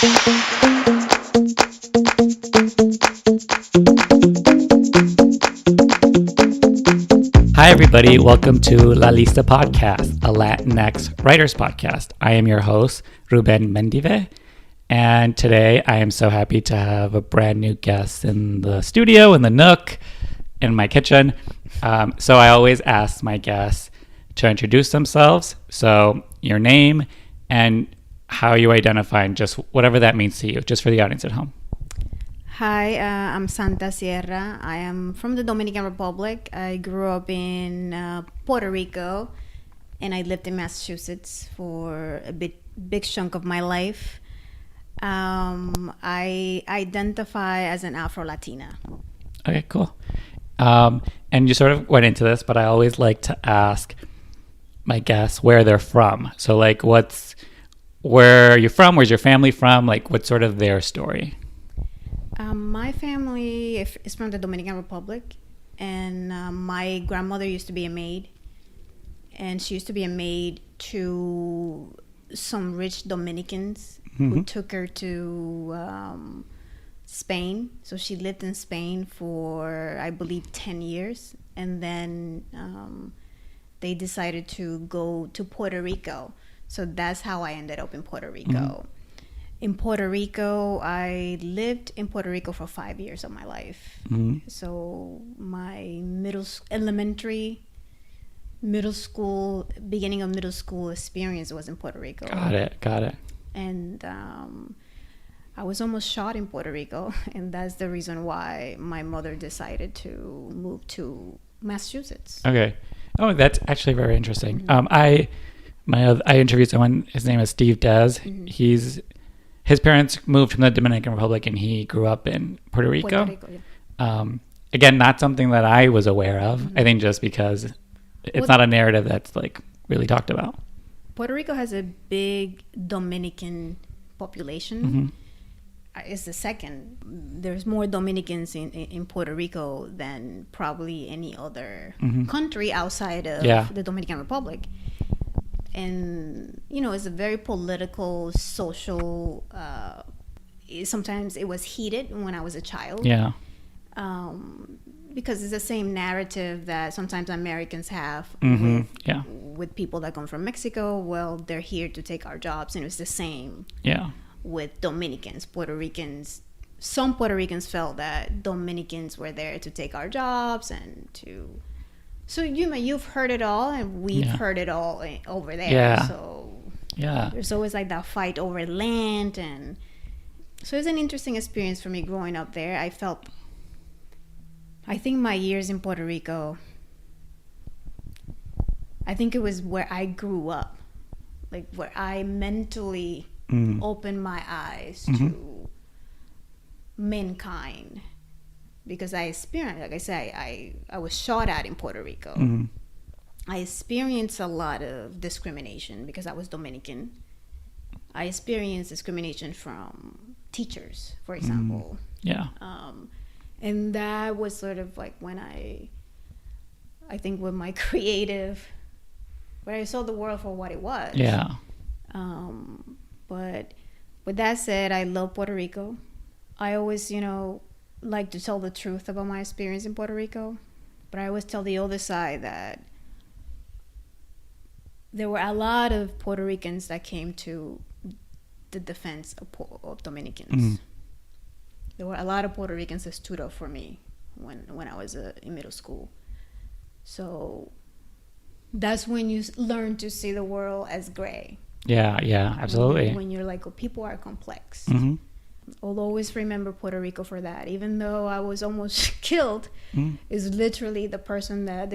Hi, everybody. Welcome to La Lista podcast, a LatinX writers podcast. I am your host, Ruben Mendive, and today I am so happy to have a brand new guest in the studio, in the nook, in my kitchen. So I always ask my guests to introduce themselves. So your name and how you identify, and just whatever that means to you, just for the audience at home. Hi, I'm Santa Sierra. I am from the Dominican Republic. I grew up in Puerto Rico, and I lived in Massachusetts for a big chunk of my life. I identify as an Afro-Latina. Okay, cool. And you sort of went into this, but I always like to ask my guests where they're from. So, like, where are you from? Where's your family from? Like, what's sort of their story? My family is from the Dominican Republic, and my grandmother used to be a maid, and she used to be a maid to some rich Dominicans who took her to Spain. So she lived in Spain for, I believe, 10 years, and then they decided to go to Puerto Rico. So that's how I ended up in Puerto Rico. In Puerto Rico, I lived in Puerto Rico for 5 years of my life. So my elementary, middle school, beginning of middle school experience was in Puerto Rico. Got it. And I was almost shot in Puerto Rico, and that's the reason why my mother decided to move to Massachusetts. Okay. Oh, that's actually very interesting. I interviewed someone. His name is Steve Dez. His parents moved from the Dominican Republic, and he grew up in Puerto Rico. Yeah. Again, not something that I was aware of. I think just because it's not a narrative that's like really talked about. Puerto Rico has a big Dominican population. It's the second. There's more Dominicans in Puerto Rico than probably any other country outside of the Dominican Republic. And, you know, it's a very political, social, sometimes it was heated when I was a child. Yeah. Because it's the same narrative that sometimes Americans have with people that come from Mexico. Well, they're here to take our jobs, and it's the same with Dominicans, Puerto Ricans. Some Puerto Ricans felt that Dominicans were there to take our jobs and to... So you've heard it all, and we've heard it all over there. Yeah. So there's always like that fight over land, and so it's an interesting experience for me growing up there. I think my years in Puerto Rico, I think it was where I grew up, like where I mentally opened my eyes to mankind. Because I experienced, like I say, I was shot at in Puerto Rico. I experienced a lot of discrimination because I was Dominican. I experienced discrimination from teachers, for example. And that was sort of like when I think with my creative, where I saw the world for what it was. But with that said, I love Puerto Rico. I always, like to tell the truth about my experience in Puerto Rico, but I always tell the other side that there were a lot of Puerto Ricans that came to the defense of Dominicans. There were a lot of Puerto Ricans that stood up for me when I was in middle school. So that's when you learn to see the world as gray. Yeah, absolutely. When you're like, people are complex. I'll always remember Puerto Rico for that. Even though I was almost killed, is literally the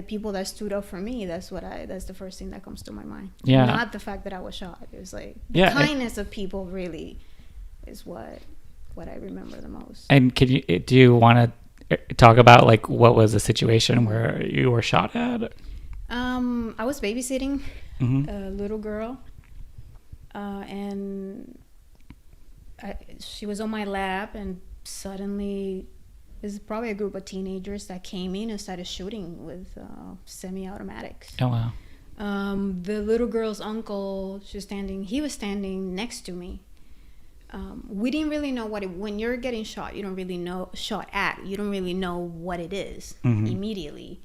people that stood up for me. That's the first thing that comes to my mind. Yeah. Not the fact that I was shot. It was like the kindness of people really is what I remember the most. And do you want to talk about like what was the situation where you were shot at? I was babysitting a little girl, and she was on my lap, and suddenly there's probably a group of teenagers that came in and started shooting with semi-automatics. Oh, wow. The little girl's uncle, he was standing next to me. we didn't really know when you're getting shot, you don't really know you don't really know what it is immediately.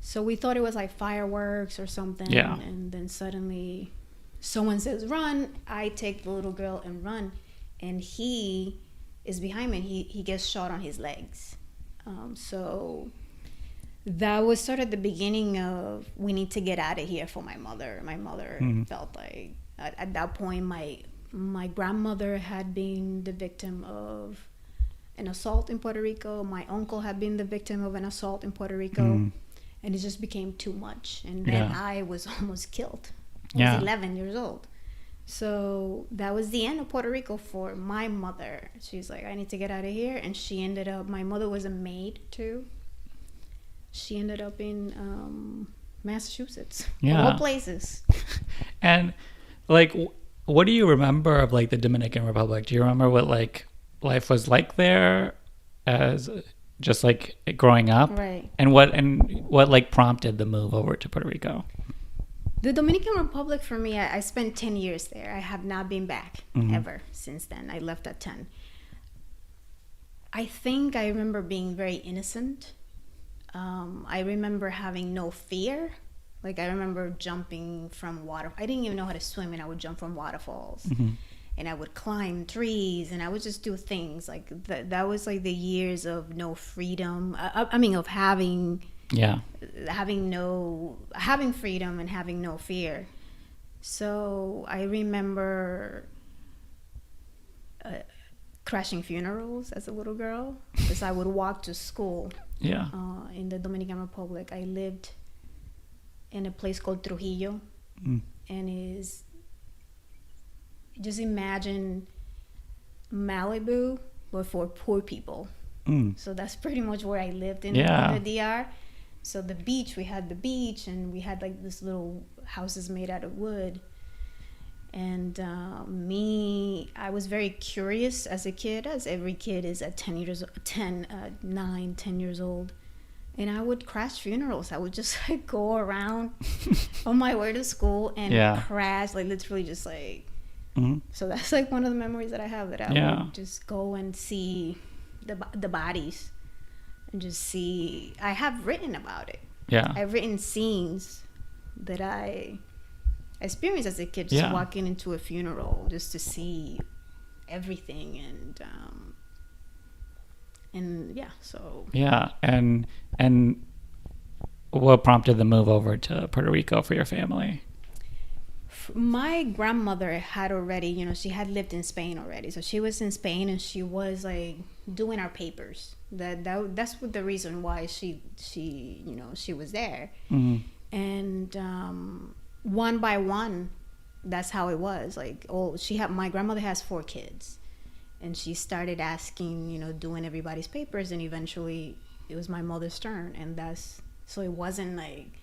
So we thought it was like fireworks or something. Yeah. And then suddenly someone says, run. I take the little girl and run. And he is behind me, and he gets shot on his legs. So that was sort of the beginning of, we need to get out of here for my mother. My mother felt like, at that point, my grandmother had been the victim of an assault in Puerto Rico. My uncle had been the victim of an assault in Puerto Rico. And it just became too much. And then I was almost killed. I was 11 years old. So that was the end of Puerto Rico for my mother. She's like, I need to get out of here. And she ended up, my mother was a maid too. She ended up in Massachusetts. Of all places. And like, what do you remember of like the Dominican Republic? Do you remember what like life was like there as just like growing up? Right. And what like prompted the move over to Puerto Rico? The Dominican Republic, for me, I spent 10 years there. I have not been back ever since then. I left at 10. I think I remember being very innocent. I remember having no fear. Like, I remember jumping from water. I didn't even know how to swim, and I would jump from waterfalls. And I would climb trees, and I would just do things. Like, that was like the years of no freedom. I mean, of having freedom and having no fear. So I remember crashing funerals as a little girl, because I would walk to school in the Dominican Republic. I lived in a place called Trujillo, and just imagine Malibu, but for poor people. So that's pretty much where I lived in the DR. So the beach, we had the beach, and we had like this little houses made out of wood. And I was very curious as a kid, as every kid is at 10 years old. And I would crash funerals. I would just like go around on my way to school and crash, like literally just like. So that's like one of the memories that I have, that I would just go and see the bodies and just see. I have written about it. I've written scenes that I experienced as a kid, just walking into a funeral just to see everything. And what prompted the move over to Puerto Rico for your family? My grandmother had already, she had lived in Spain already. So she was in Spain, and she was like doing our papers. That's what the reason why she was there. And one by one, that's how it was. Like, my grandmother has 4 kids, and she started asking, doing everybody's papers, and eventually it was my mother's turn. And so it wasn't like,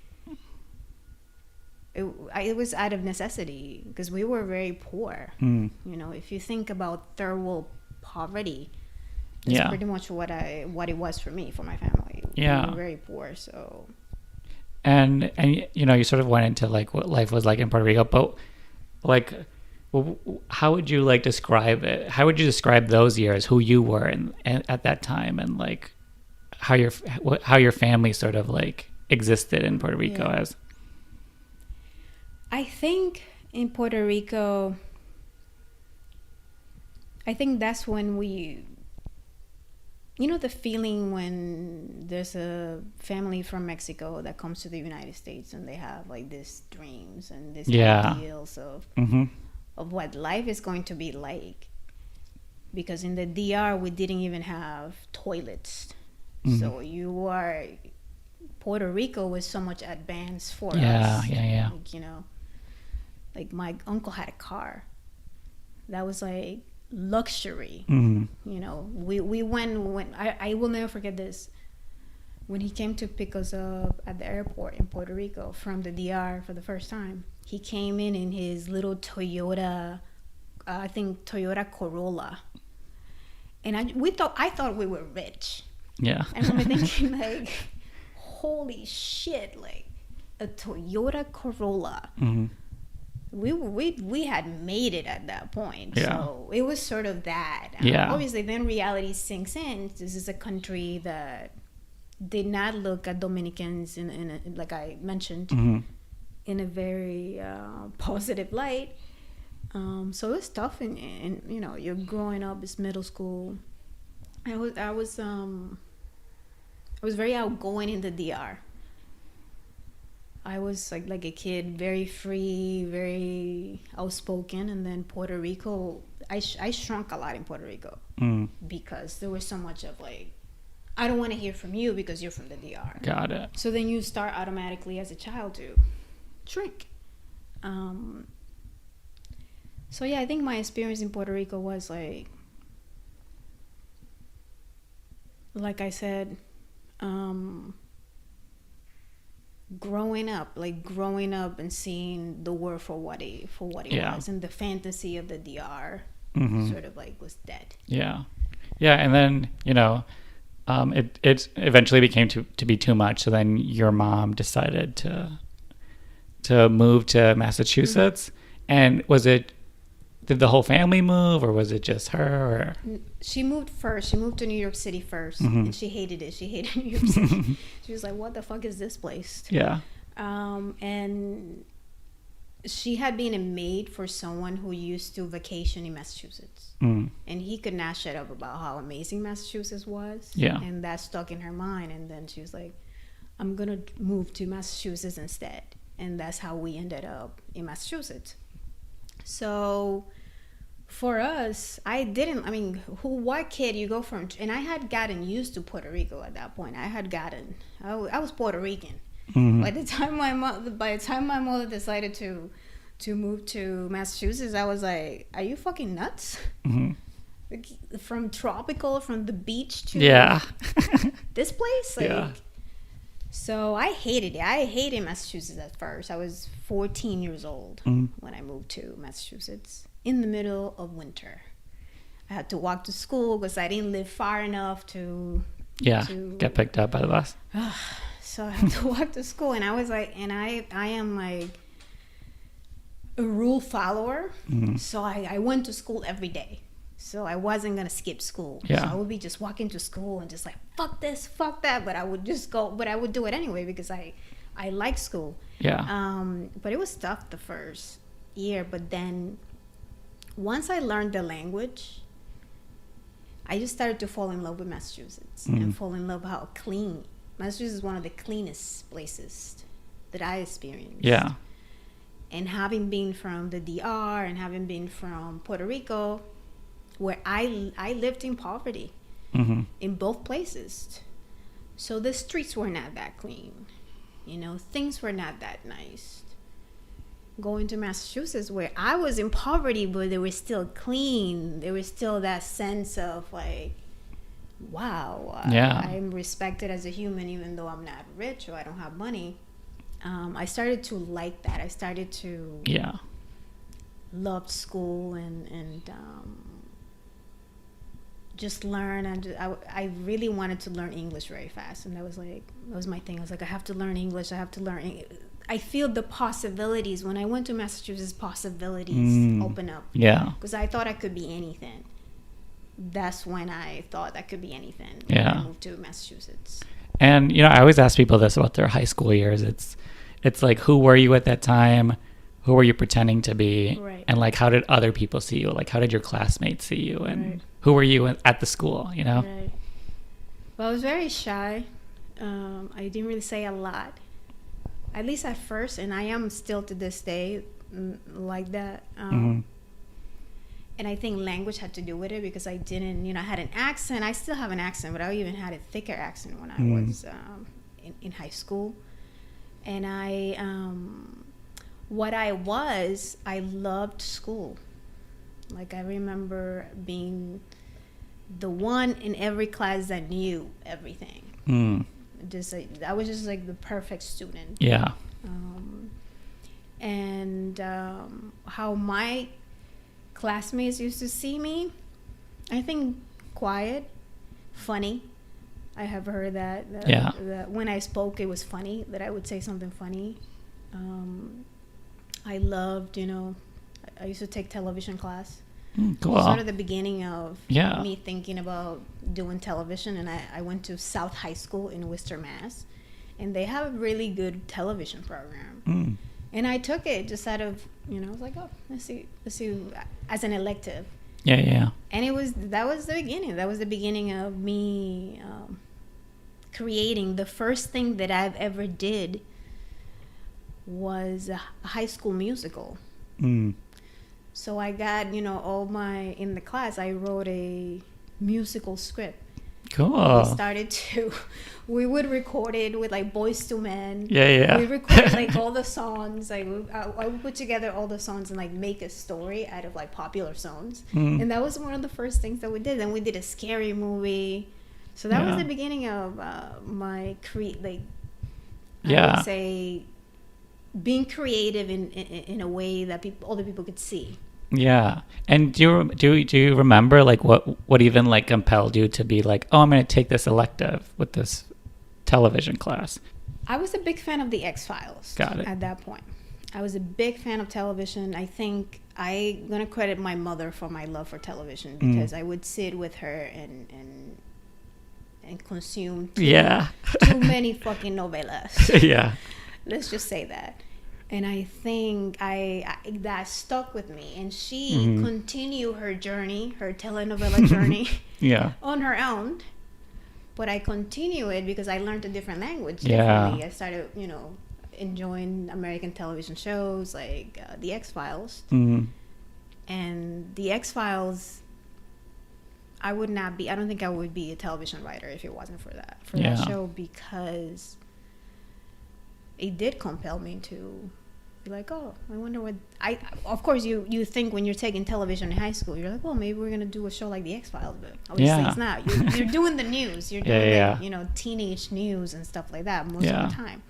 it was out of necessity, because we were very poor. If you think about third world poverty, that's pretty much what it was for me, for my family. We were very poor. So and you sort of went into like what life was like in Puerto Rico, but like, how would you like describe it? How would you describe those years, who you were and at that time, and like how your family sort of like existed in Puerto Rico as? I think in Puerto Rico, I think that's when the feeling when there's a family from Mexico that comes to the United States, and they have like these dreams and these ideals of what life is going to be like. Because in the DR, we didn't even have toilets. So Puerto Rico was so much advanced for us. Like my uncle had a car. That was like luxury. We went when I will never forget this. When he came to pick us up at the airport in Puerto Rico from the DR for the first time, he came in his little Toyota, I think Toyota Corolla. And I thought we were rich. And I remember thinking like, holy shit, like a Toyota Corolla. we had made it at that point. Yeah. So it was sort of that. Yeah. Obviously, then reality sinks in. This is a country that did not look at Dominicans in a, like I mentioned, in a very positive light. So it's tough, and you know, you're growing up. It's middle school. I was very outgoing in the DR. I was like a kid, very free, very outspoken. And then Puerto Rico, I shrunk a lot in Puerto Rico because there was so much of like, I don't want to hear from you because you're from the DR. Got it. So then you start automatically as a child to shrink. So yeah, I think my experience in Puerto Rico was like I said, growing up and seeing the world for what it was, and the fantasy of the DR sort of like was dead. Yeah, and then you know, it eventually became to be too much. So then your mom decided to move to Massachusetts, and did the whole family move, or was it just her? Or? She moved first. She moved to New York City first, and she hated it. She hated New York City. She was like, "What the fuck is this place?" Yeah. And she had been a maid for someone who used to vacation in Massachusetts, and he could not shut up about how amazing Massachusetts was. Yeah. And that stuck in her mind. And then she was like, "I'm gonna move to Massachusetts instead," and that's how we ended up in Massachusetts. So for us, what kid you go from, and I had gotten used to Puerto Rico at that point. I was Puerto Rican. By the time my mother decided to move to Massachusetts, I was like, are you fucking nuts? Like, from the beach to this place? Like, so I hated it. I hated Massachusetts at first. I was 14 years old when I moved to Massachusetts in the middle of winter. I had to walk to school because I didn't live far enough to get picked up by the bus. So I had to walk to school, and I was like, and I am like a rule follower. So I went to school every day. So I wasn't going to skip school. Yeah. So I would be just walking to school and just like, fuck this, fuck that. But I would just go, but I would do it anyway because I like school. Yeah. But it was tough the first year. But then once I learned the language, I just started to fall in love with Massachusetts and fall in love with how clean. Massachusetts is one of the cleanest places that I experienced. Yeah. And having been from the DR and having been from Puerto Rico, where I lived in poverty in both places. So the streets were not that clean. You know, things were not that nice. Going to Massachusetts, where I was in poverty, but they were still clean. There was still that sense of like, wow, I'm respected as a human even though I'm not rich or I don't have money. I started to like that. I started to love school and just learn. And I really wanted to learn English very fast, and that was my thing. I was like, I have to learn English. I feel the possibilities when I went to Massachusetts. Possibilities open up. Yeah, because I thought I could be anything. That's when I thought I could be anything. When I moved to Massachusetts. And you know, I always ask people this about their high school years. It's like, who were you at that time? Who were you pretending to be? Right. And like, how did other people see you? Like, how did your classmates see you? And who were you at the school? You know. Right. Well, I was very shy. I didn't really say a lot, at least at first, and I am still to this day like that. And I think language had to do with it because I didn't, I had an accent. I still have an accent, but I even had a thicker accent when I was in high school. And I loved school. Like, I remember being the one in every class that knew everything. I was just like the perfect student. Yeah. And how my classmates used to see me, I think quiet, funny. I have heard that when I spoke, it was funny, that I would say something funny. I loved, I used to take television class. Cool. Sort of the beginning of Yeah. me thinking about doing television. And I went to South High School in Worcester, Mass. And they have a really good television program. And I took it just out of, I was like, oh, let's see, as an elective. Yeah. And that was the beginning. That was the beginning of me creating. The first thing that I've ever did was a high school musical. So I got, in the class, I wrote a musical script. Cool. We would record it with like Boys to Men. Yeah. We recorded like all the songs. I would put together all the songs and like make a story out of like popular songs. And that was one of the first things that we did. And we did a scary movie. So that was the beginning of my I would say being creative in a way that other people could see. Yeah. And do you remember like what even like compelled you to be like, oh, I'm going to take this elective with this television class? I was a big fan of the X-Files. Got it. At that point. I was a big fan of television. I think I'm going to credit my mother for my love for television because I would sit with her and consume too many fucking novellas. Yeah. Let's just say that. And I think that stuck with me. And she continued her journey, her telenovela journey, on her own. But I continue it because I learned a different language. Differently. I started, enjoying American television shows like The X-Files. And The X-Files, I don't think I would be a television writer if it wasn't for that show, because it did compel me to be like, oh, I wonder what of course you think when you're taking television in high school, you're like, well, maybe we're gonna do a show like The X-Files, but obviously it's not. You're doing the news, you're doing teenage news and stuff like that most of the time.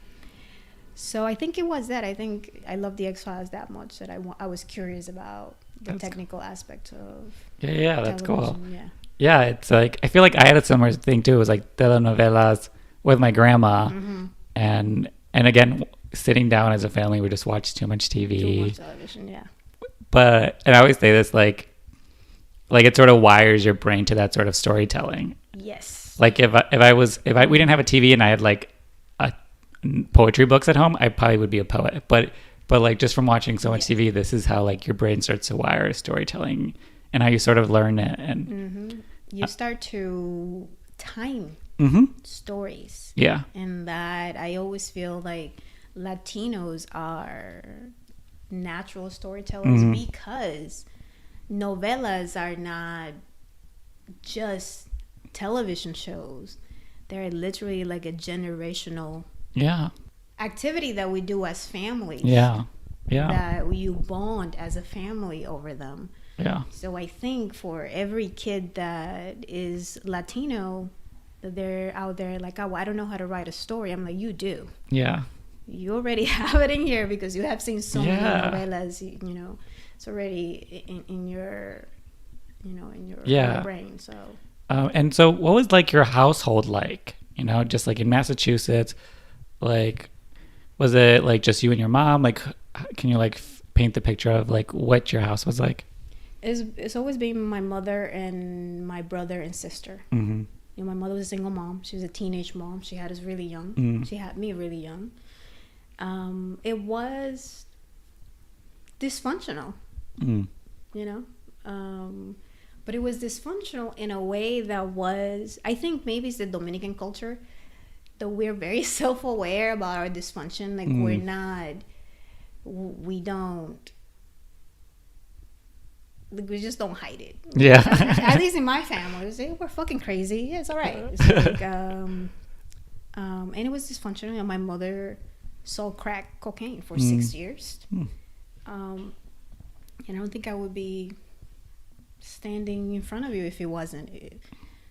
So I think it was that. I think I love The X-Files that much that I was curious about the technical aspect of that's cool. Yeah, it's like I feel like I had a similar thing too. It was like telenovelas with my grandma, and again, sitting down as a family, we just watch too much TV. Too much television, yeah. But, and I always say this, like it sort of wires your brain to that sort of storytelling. Yes. Like if we didn't have a TV and I had like poetry books at home, I probably would be a poet. But like just from watching so much TV, this is how like your brain starts to wire storytelling and how you sort of learn it. And you start to time stories. Yeah. And that I always feel like Latinos are natural storytellers because novellas are not just television shows. They're literally like a generational activity that we do as families. Yeah. That you bond as a family over them. Yeah. So I think for every kid that is Latino, that they're out there like, oh, I don't know how to write a story. I'm like, you do. Yeah. You already have it in here because you have seen so many novellas. It's already in your, in your brain. So. And so, what was like your household like? Just like in Massachusetts, like, was it like just you and your mom? Like, can you like paint the picture of like what your house was like? It's always been my mother and my brother and sister. My mother was a single mom. She was a teenage mom. She had us really young. She had me really young. It was dysfunctional, but it was dysfunctional in a way that was, I think maybe it's the Dominican culture, that we're very self-aware about our dysfunction. Like we just don't hide it. Yeah. At least in my family, we say, we're fucking crazy. Yeah, it's all right. It's like, and it was dysfunctional. My mother sold crack cocaine for 6 years. And I don't think I would be standing in front of you if it wasn't.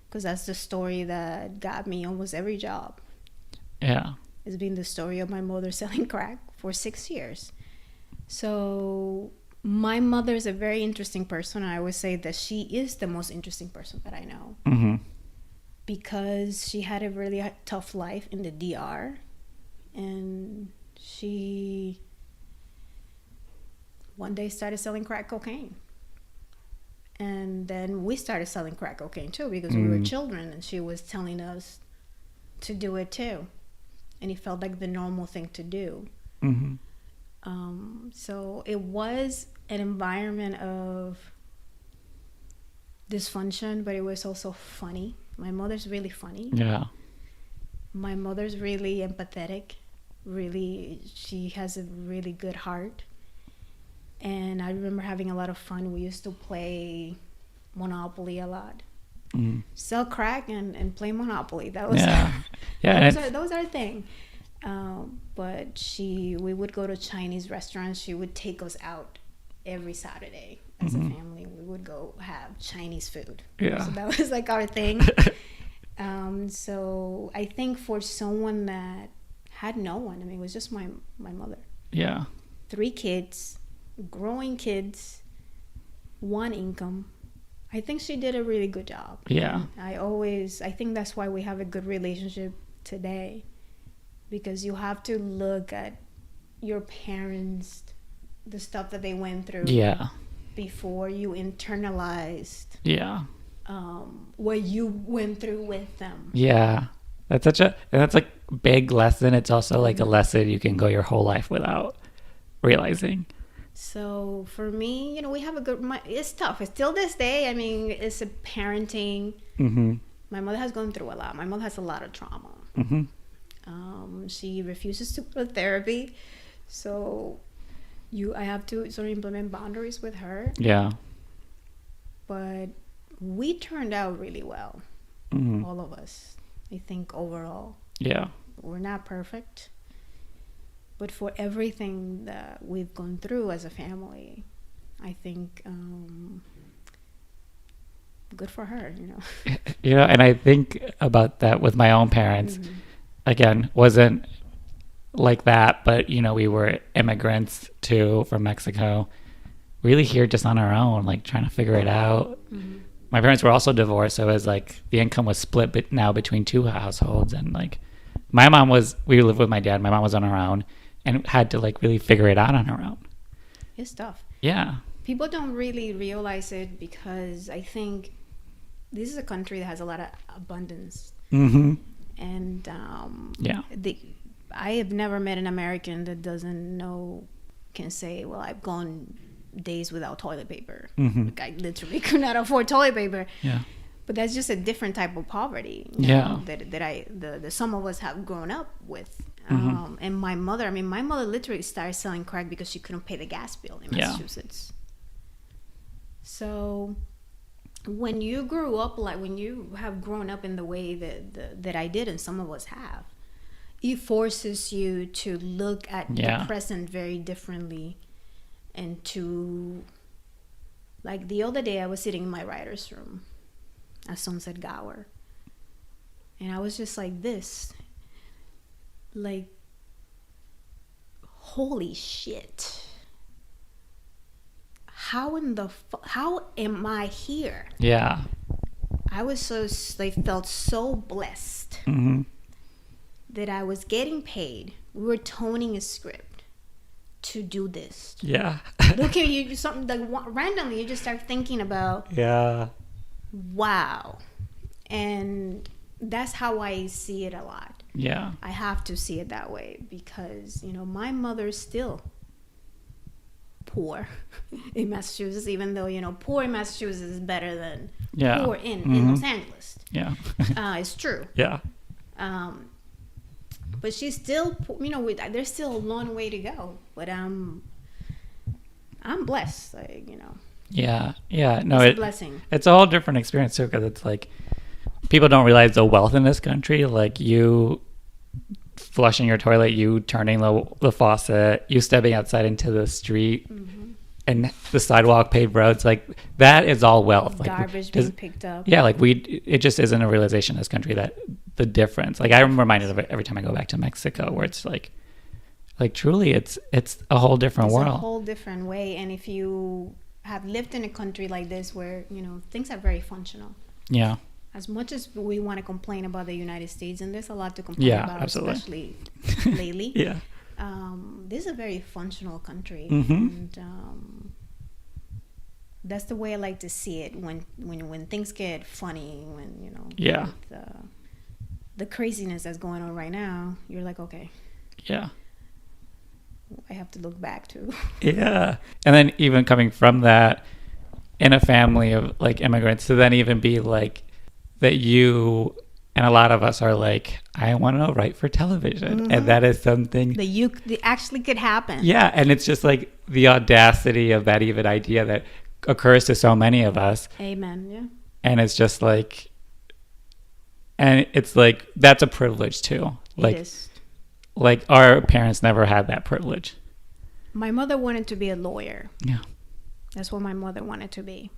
Because that's the story that got me almost every job. Yeah. It's been the story of my mother selling crack for 6 years. So my mother is a very interesting person. I always say that she is the most interesting person that I know. Because she had a really tough life in the DR. And she one day started selling crack cocaine. And then we started selling crack cocaine too, because we were children, and she was telling us to do it too. And it felt like the normal thing to do. Mm-hmm. So it was an environment of dysfunction, but it was also funny. My mother's really funny. Yeah. My mother's really empathetic. Really, she has a really good heart. And I remember having a lot of fun. We used to play Monopoly a lot. Sell crack and play Monopoly. That was those are thing. But we would go to Chinese restaurants. She would take us out every Saturday as a family. We would go have Chinese food. Yeah. So that was like our thing. So I think for someone that had no one, I mean, it was just my mother. Yeah. 3 kids, growing kids, 1 income. I think she did a really good job. Yeah. I think that's why we have a good relationship today, because you have to look at your parents, the stuff that they went through. Yeah. Before you internalized. Yeah. What you went through with them. Yeah. That's like big lesson. It's also like a lesson you can go your whole life without realizing. So for me, we have it's tough. It's still this day. I mean, it's a parenting. Mm-hmm. My mother has gone through a lot. My mother has a lot of trauma. Mm-hmm. She refuses to go to therapy. So I have to sort of implement boundaries with her. Yeah. But we turned out really well. Mm-hmm. All of us. I think overall. Yeah. We're not perfect. But for everything that we've gone through as a family, I think good for her, And I think about that with my own parents. Mm-hmm. Again, wasn't like that, but we were immigrants too from Mexico. Really here just on our own, like trying to figure it out. Mm-hmm. My parents were also divorced, so it was like the income was split but now between 2 households, and like we lived with my dad. My mom was on her own and had to like really figure it out on her own. It's tough. Yeah. People don't really realize it, because I think this is a country that has a lot of abundance. Mm-hmm. And yeah. I have never met an American that can say, well, I've gone days without toilet paper. Mm-hmm. Like, I literally could not afford toilet paper. Yeah. But that's just a different type of poverty. That some of us have grown up with. Mm-hmm. And my mother literally started selling crack because she couldn't pay the gas bill in Massachusetts. So when you grew up, like when you have grown up in the way that I did, and some of us have, it forces you to look at the present very differently. And to, like the other day, I was sitting in my writer's room at Sunset Gower, and I was just like this, like, holy shit, how am I here? Yeah. I was felt so blessed. Mm-hmm. That I was getting paid. We were toning a script to do this. Yeah. Look at you, something like randomly you just start thinking about. Yeah. Wow. And that's how I see it a lot. Yeah. I have to see it that way, because my mother's still poor in Massachusetts, even though poor in Massachusetts is better than poor in Los Angeles. Yeah. It's true. Yeah. But she's still, there's still a long way to go. But I'm blessed, Yeah, yeah. No, it's a blessing. It's a whole different experience too, because it's like people don't realize the wealth in this country. Like you flushing your toilet, you turning the faucet, you stepping outside into the street, and the sidewalk, paved roads. Like that is all wealth. Garbage being picked up. Yeah, like it just isn't a realization in this country that the difference. Like I'm reminded of it every time I go back to Mexico, where it's like truly, it's a whole different world. It's a whole different way, and if you have lived in a country like this where things are very functional. Yeah. As much as we want to complain about the United States, and there's a lot to complain about, absolutely. especially lately. Yeah. This is a very functional country, Mm-hmm. and that's the way I like to see it. When things get funny, when Yeah. with, the craziness that's going on right now, you're like, okay, Yeah. I have to look back to. Yeah. And then even coming from that in a family of like immigrants to then even be like that you and a lot of us are like, I want to write for television. Mm-hmm. And that is something That actually could happen. yeah. And it's just like the audacity of that even idea that occurs to so many of us. Amen. Yeah. And it's just like, and it's like, that's a privilege too. Like, it is. like our parents never had that privilege. My mother wanted to be a lawyer. Yeah. That's what my mother wanted to be,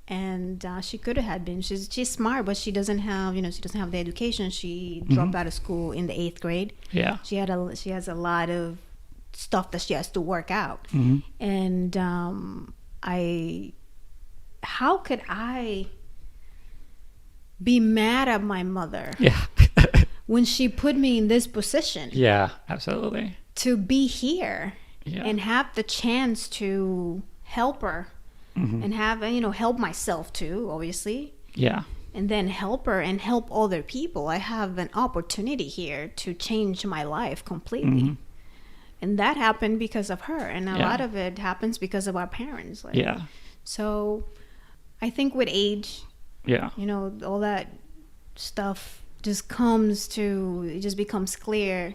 and she could have been. She's smart, but she doesn't have the education. She dropped out of school in the 8th grade. Yeah. She has a lot of stuff that she has to work out, Mm-hmm. and how could I be mad at my mother Yeah. when she put me in this position Yeah, absolutely. to be here Yeah. and have the chance to help her Mm-hmm. and have help myself too, obviously, Yeah. and then help her and help other people. I have an opportunity here to change my life completely. Mm-hmm. And that happened because of her, and a Yeah. lot of it happens because of our parents. Like, Yeah. so I think with age, Yeah. all that stuff just it just becomes clear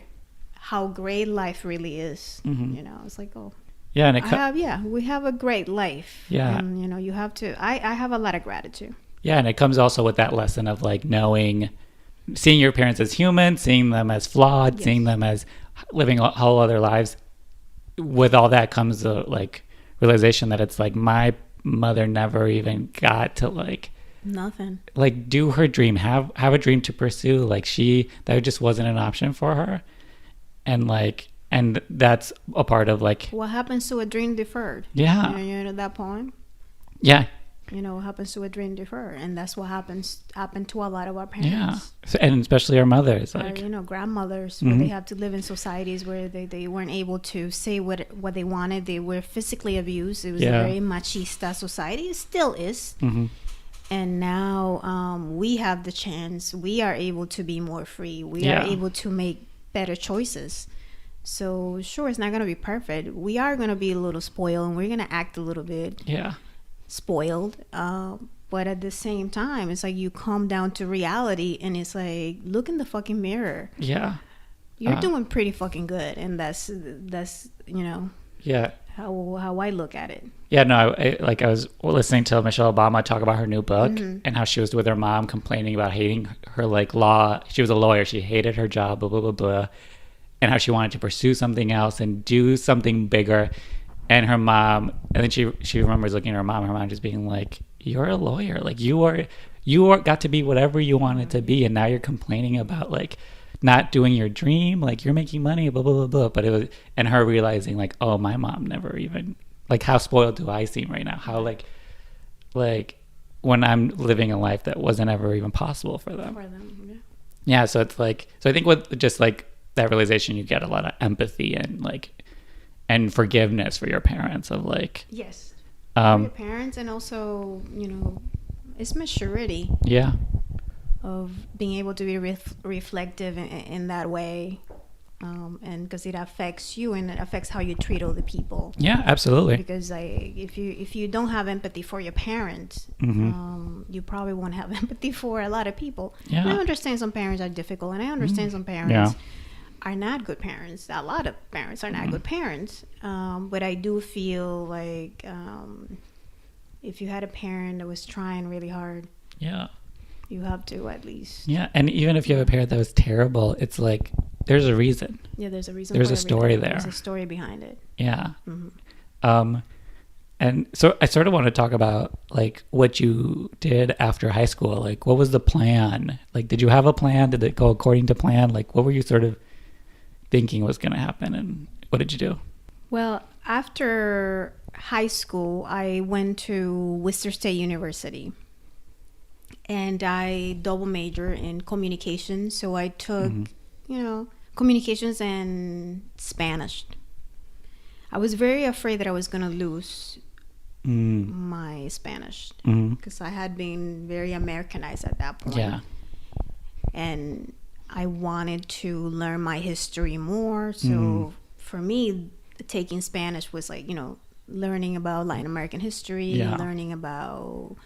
how great life really is. Mhm. It's like, oh, Yeah. And we have a great life. Yeah. And you have to, I have a lot of gratitude. yeah. And it comes also with that lesson of like seeing your parents as human, seeing them as flawed, Yes. seeing them as living whole other lives. With all that comes the like realization that it's like my mother never even got to Nothing. like do her dream, have a dream to pursue. Like that just wasn't an option for her. And that's a part of like, What happens to a dream deferred? yeah. You know that poem? Yeah. What happens to a dream deferred? And that's what happened to a lot of our parents. Yeah. And especially our mothers. Our, Like, grandmothers, Mhm. where they have to live in societies where they weren't able to say what they wanted. They were physically abused. It was Yeah. a very machista society. It still is. mhm. And now we have the chance. We are able to be more free. We Yeah. are able to make better choices. So sure, it's not going to be perfect. We are going to be a little spoiled, and we're going to act a little bit Yeah. spoiled. But at the same time, it's like you come down to reality, and it's like, look in the fucking mirror. Yeah. You're doing pretty fucking good, and that's Yeah. how I look at it. Yeah, no, I was listening to Michelle Obama talk about her new book Mhm. and how she was with her mom complaining about hating her like law. She was a lawyer. She hated her job, blah, blah, blah, blah. And how she wanted to pursue something else and do something bigger. And her mom, and then she remembers looking at her mom just being like, you're a lawyer. Like you are got to be whatever you wanted to be. And now you're complaining about like not doing your dream. Like you're making money, blah, blah, blah, blah. But it was, and her realizing like, oh, my mom never even, like how spoiled do I seem right now? How like when I'm living a life that wasn't ever even possible for them. Yeah. So it's like, so I think with just like that realization, you get a lot of empathy and forgiveness for your parents of like, Yes. For your parents, and also, it's maturity yeah. of being able to be reflective in that way, and because it affects you and it affects how you treat other people. Yeah, absolutely. Because if you don't have empathy for your parents, you probably won't have empathy for a lot of people. Yeah. And I understand some parents are difficult, and I understand some parents are not good parents. A lot of parents are not good parents. But I do feel like if you had a parent that was trying really hard, Yeah. you have to at least. Yeah. And even if you have a parent that was terrible, it's like, there's a reason. Yeah, there's a reason. There's for a story everything. there. There's a story behind it. Yeah. Mm-hmm. And so I sort of want to talk about like what you did after high school. Like, what was the plan? Like, did you have a plan? Did it go according to plan? Like, what were you sort of thinking was going to happen, and what did you do? Well, after high school, I went to Worcester State University, and I double majored in communication. So I took, communications and Spanish. I was very afraid that I was going to lose my Spanish because I had been very Americanized at that point. Yeah. And I wanted to learn my history more. So for me, taking Spanish was like, learning about Latin American history, learning about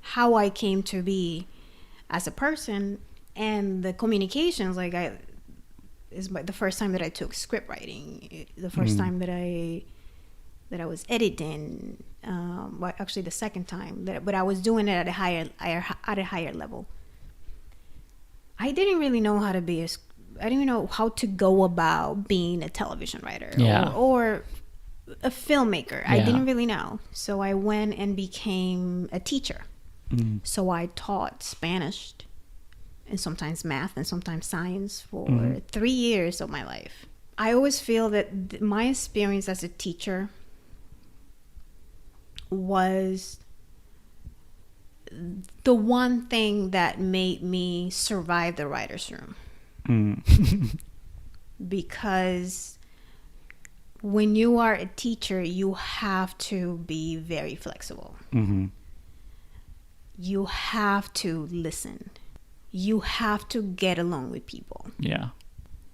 how I came to be as a person, and the communications. Like is the first time that I took script writing, the first time that I was editing. Well, actually, the second time, but I was doing it at a higher level. I didn't really know how to be I didn't even know how to go about being a television writer or a filmmaker. I didn't really know. So I went and became a teacher. So I taught Spanish and sometimes math and sometimes science for 3 years of my life. I always feel that my experience as a teacher was the one thing that made me survive the writer's room. Because when you are a teacher, you have to be very flexible. You have to listen. You have to get along with people. Yeah.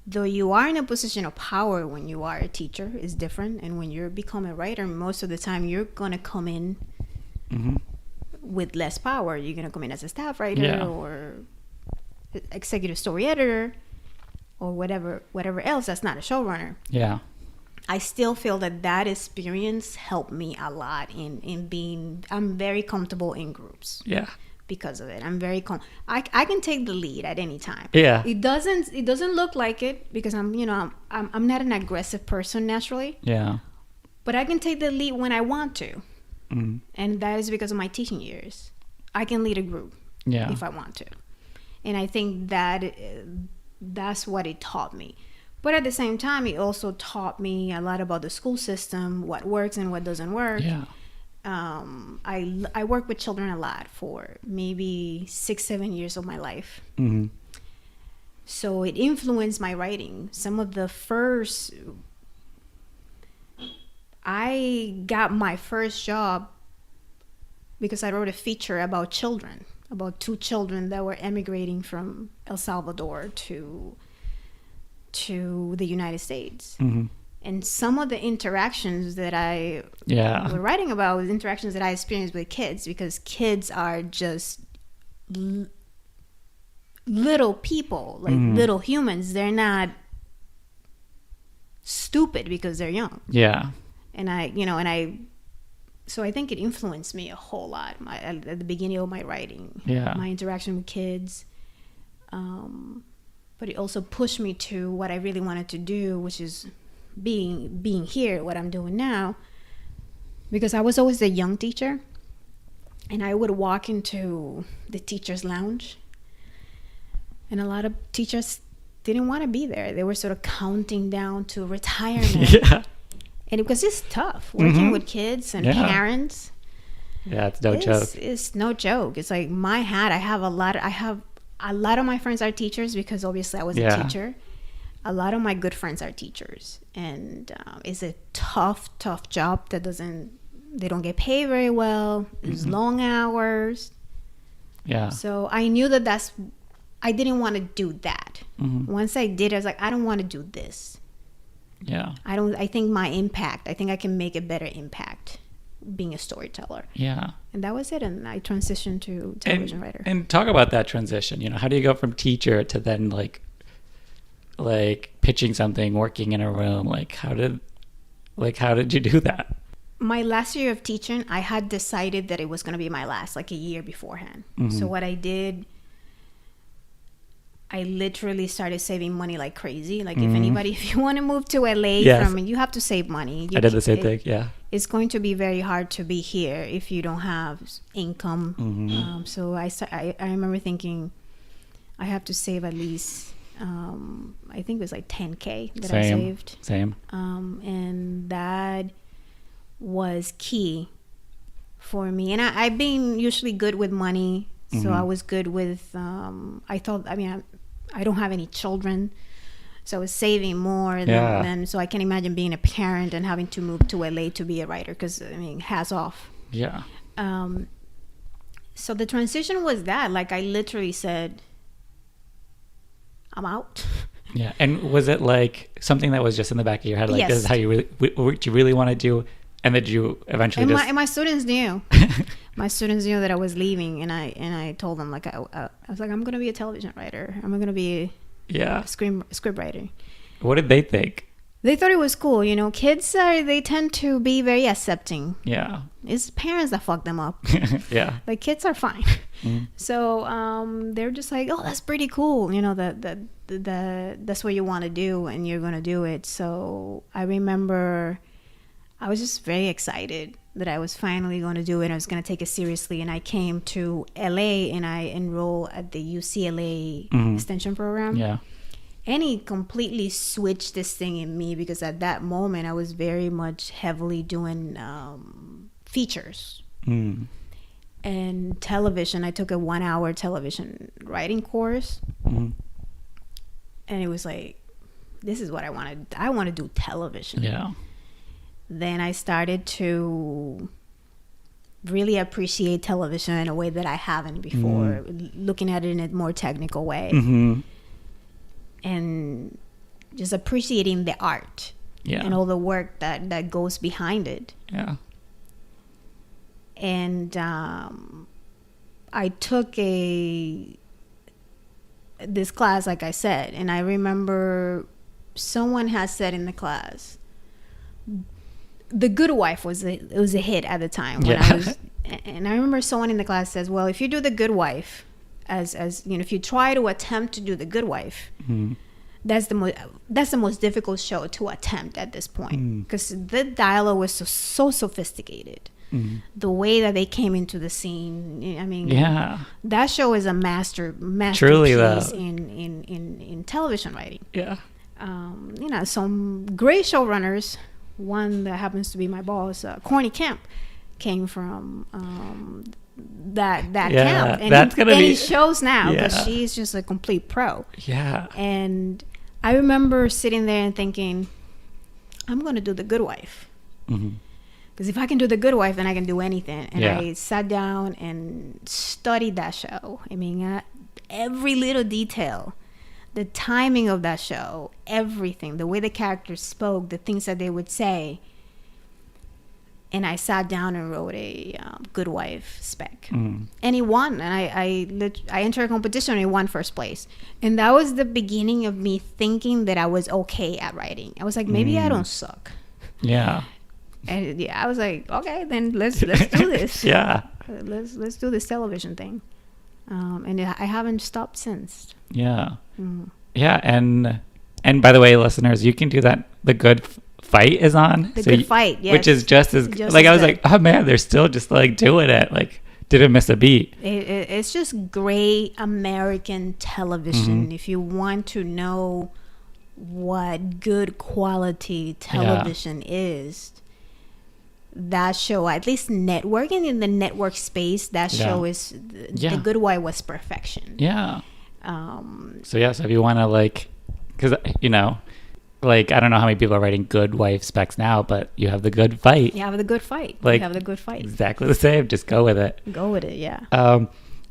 Though you are in a position of power when you are a teacher, is different. And when you become a writer, most of the time you're going to come in with less power. You're going to come in as a staff writer or executive story editor or whatever else that's not a showrunner. Yeah. I still feel that experience helped me a lot in being, I'm very comfortable in groups. Yeah. Because of it. I'm very I can take the lead at any time. Yeah. It doesn't look like it because I'm not an aggressive person naturally. Yeah. But I can take the lead when I want to. And that is because of my teaching years. I can lead a group if I want to. And I think that's what it taught me. But at the same time, it also taught me a lot about the school system, what works and what doesn't work. Yeah. I worked with children a lot for maybe 6-7 years of my life. So it influenced my writing. Some of the first, I got my first job because I wrote a feature about children, about 2 children that were emigrating from El Salvador to the United States. And some of the interactions that I was writing about was interactions that I experienced with kids, because kids are just little people, like little humans. They're not stupid because they're young. Yeah. And so I think it influenced me a whole lot at the beginning of my writing. Yeah. My interaction with kids. But it also pushed me to what I really wanted to do, which is being here, what I'm doing now, because I was always a young teacher, and I would walk into the teacher's lounge, and a lot of teachers didn't want to be there. They were sort of counting down to retirement. And because it's tough working with kids and parents. Yeah, it's no joke. It's no joke. It's like my hat. I have a lot of my friends are teachers because obviously I was a teacher. A lot of my good friends are teachers, and it's a tough job they don't get paid very well. It's long hours. Yeah. So I knew I didn't want to do that. Once I did, I was like, I don't want to do this. Yeah. I think I think I can make a better impact being a storyteller. Yeah. And that was it. And I transitioned to television writer. And talk about that transition. How do you go from teacher to then like pitching something, working in a room? How did you do that? My last year of teaching, I had decided that it was going to be my last, like a year beforehand. So what I did, I literally started saving money like crazy. Like if you want to move to LA you have to save money. I did the same thing. Yeah. It's going to be very hard to be here if you don't have income. So I remember thinking I have to save at least, I think it was like $10K that I saved. Same. And that was key for me. And I've been usually good with money. So I was good with, I don't have any children. So I was saving more than so I can imagine being a parent and having to move to LA to be a writer, because I mean, hats off. Yeah. So the transition was that, like, I literally said, I'm out. Yeah. And was it like something that was just in the back of your head, like, Yes. this is how you really, what you really want to do? And did you eventually And my students knew. My students knew that I was leaving, and I told them, like, I was like, I'm going to be a television writer. I'm going to be a script writer. What did they think? They thought it was cool. You know, kids they tend to be very accepting. Yeah. It's parents that fuck them up. Yeah. Like, kids are fine. So they're just like, oh, that's pretty cool. You know, that's what you want to do, and you're going to do it. So I remember I was just very excited that I was finally going to do it. I was going to take it seriously. And I came to LA and I enrolled at the UCLA extension program. Yeah. And he completely switched this thing in me, because at that moment I was very much heavily doing features and television. I took a 1-hour television writing course, and it was like, this is what I wanted. I want to do television. Yeah. Then I started to really appreciate television in a way that I haven't before, looking at it in a more technical way. And just appreciating the art and all the work that goes behind it. Yeah. And I took this class, like I said, and I remember someone had said in the class, The Good Wife was a hit at the time when I was, and I remember someone in the class says, well, if you do The Good Wife, as you know, if you try to attempt to do The Good Wife, that's the most difficult show to attempt at this point, because the dialogue was so sophisticated. The way that they came into the scene, I mean, that show is a masterpiece in television writing. You know, some great showrunners. One that happens to be my boss, Corny Kemp, came from that camp, and he shows now, because she's just a complete pro. And I remember sitting there and thinking, I'm going to do The Good Wife, because if I can do The Good Wife, then I can do anything. And I sat down and studied that show. I mean, every little detail, the timing of that show, everything, the way the characters spoke, the things that they would say. And I sat down and wrote a Good Wife spec. And he won. And I entered a competition and he won first place. And that was the beginning of me thinking that I was okay at writing. I was like, maybe I don't suck. And I was like, okay, then let's do this. Let's do this television thing. And I haven't stopped since. And by the way, listeners, you can do that. The Good Fight is on. Good Fight, yes. Which is just as like, I was like, oh man, they're still just like doing it. Like, didn't miss a beat. It's just great American television. If you want to know what good quality television is, that show, at least networking in the network space, that show is The Good Wife was perfection. So if you want to, like, because you know, like, I don't know how many people are writing Good Wife specs now, but you have The Good Fight. You have The Good Fight. Like, you have The Good Fight. Exactly the same. Just go with it.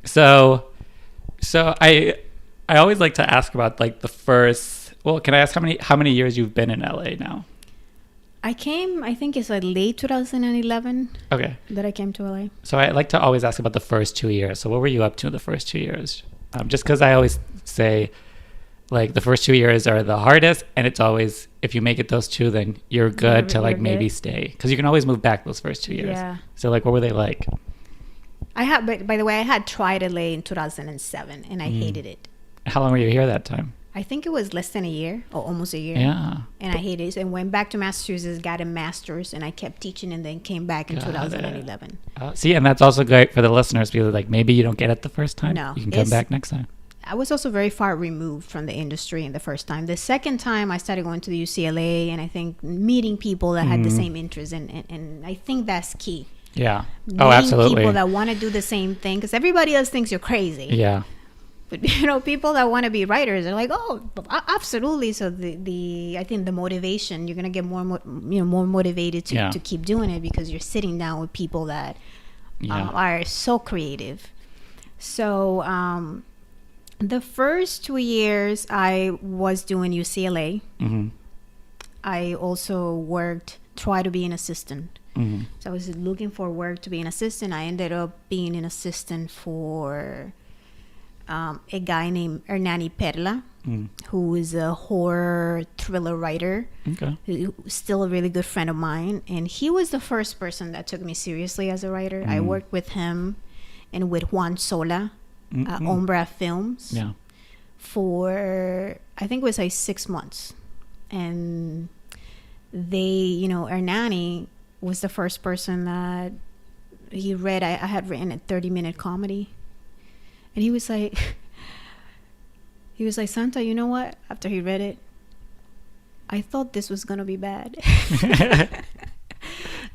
So I always like to ask about, like, the first. Well, can I ask how many years you've been in LA now? I think it's like late 2011. Okay. That I came to LA. So I like to always ask about the first 2 years. So what were you up to in the first 2 years? Just because I always say, like, the first 2 years are the hardest, and it's always, if you make it those two, then you're good to, like, maybe stay, because you can always move back those first 2 years. So, like, what were they like? But by the way, I had tried LA in 2007, and I hated it. How long were you here that time? I think it was less than a year, or almost a year. And I hated it, and went back to Massachusetts, got a master's, and I kept teaching, and then came back in 2011. See, and that's also great for the listeners, because, like, maybe you don't get it the first time. No, you can come back next time. I was also very far removed from the industry in the first time. The second time, I started going to the UCLA, and I think meeting people that had the same interests, and I think that's key. Meeting absolutely. People that want to do the same thing, because everybody else thinks you're crazy. But people that want to be writers are like, oh, absolutely. So the I think the motivation, you're gonna get more motivated to keep doing it because you're sitting down with people that are so creative. So the first 2 years I was doing UCLA. Mm-hmm. I also tried to be an assistant. Mm-hmm. So I was looking for work to be an assistant. I ended up being an assistant for a guy named Hernani Perla, who is a horror thriller writer. Okay. Who's still a really good friend of mine. And he was the first person that took me seriously as a writer. I worked with him and with Juan Sola at Ombra Films for, I think it was like 6 months. And Hernani was the first person that he read. I had written a 30-minute comedy. And he was like, Santa, you know what? After he read it, I thought this was going to be bad.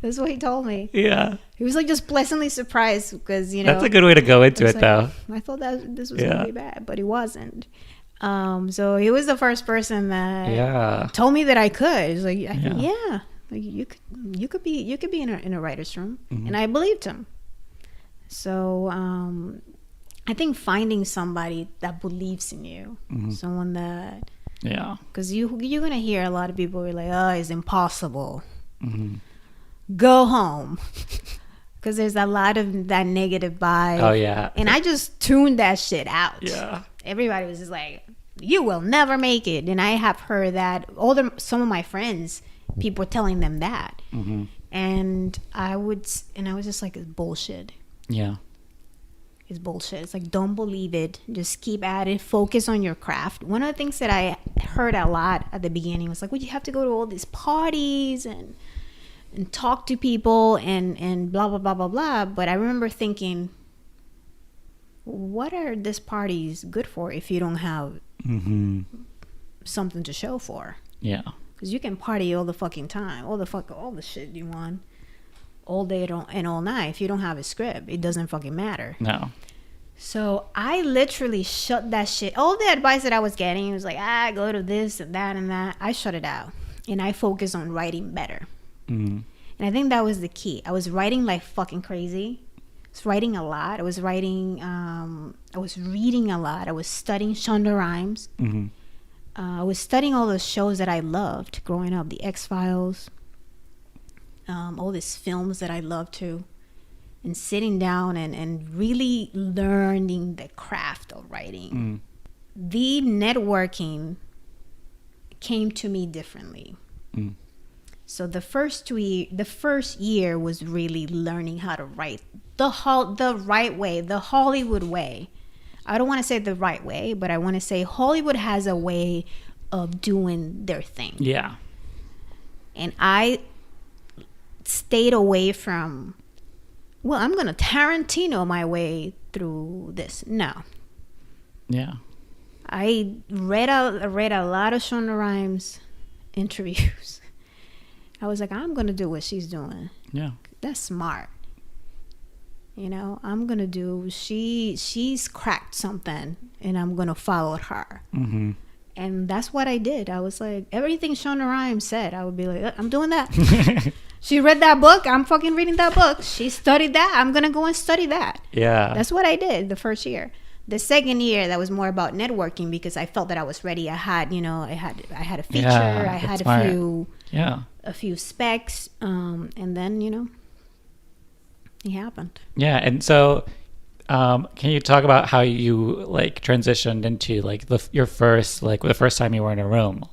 That's what he told me. Yeah. He was like just pleasantly surprised because, That's a good way to go into it, though. I thought that this was going to be bad, but it wasn't. So he was the first person that told me that I could. He's like, like you could be in a writer's room. Mm-hmm. And I believed him. So, I think finding somebody that believes in you, someone that, because you're going to hear a lot of people are like, oh, it's impossible. Mm-hmm. Go home. Because there's a lot of that negative vibe. Oh, yeah. And I just tuned that shit out. Yeah. Everybody was just like, you will never make it. And I have heard that some of my friends, people telling them that. Mm-hmm. And I was just like, it's bullshit. Yeah. It's bullshit. It's like, don't believe it. Just keep at it. Focus on your craft. One of the things that I heard a lot at the beginning was like, well, you have to go to all these parties and talk to people and blah, blah, blah, blah, blah. But I remember thinking, what are these parties good for if you don't have something to show for? Yeah. Because you can party all the fucking time. All the shit you want. All day and all night. If you don't have a script, it doesn't fucking matter. No. So I literally shut that shit. All the advice that I was getting was like, go to this and that and that. I shut it out. And I focused on writing better. Mm-hmm. And I think that was the key. I was writing like fucking crazy. I was writing a lot. I was writing, I was reading a lot. I was studying Shonda Rhimes. Mm-hmm. I was studying all the shows that I loved growing up. The X-Files. All these films that I love too, and sitting down and really learning the craft of writing. The networking came to me differently. So the first year was really learning how to write the right way, the Hollywood way. I don't want to say the right way, but I want to say Hollywood has a way of doing their thing. Yeah. And I stayed away from, well, I'm gonna Tarantino my way through this. No. Yeah. I read a lot of Shonda Rhimes interviews. I was like, I'm gonna do what she's doing. Yeah. That's smart. I'm gonna do, she's cracked something and I'm gonna follow her. Mm-hmm. And that's what I did. I was like, everything Shonda Rhimes said, I would be like, I'm doing that. She read that book. I'm fucking reading that book. She studied that. I'm going to go and study that. Yeah. That's what I did the first year. The second year, that was more about networking because I felt that I was ready. I had, I had a feature. I had a few specs. And then, it happened. Yeah. And so can you talk about how you transitioned into the first time you were in a room?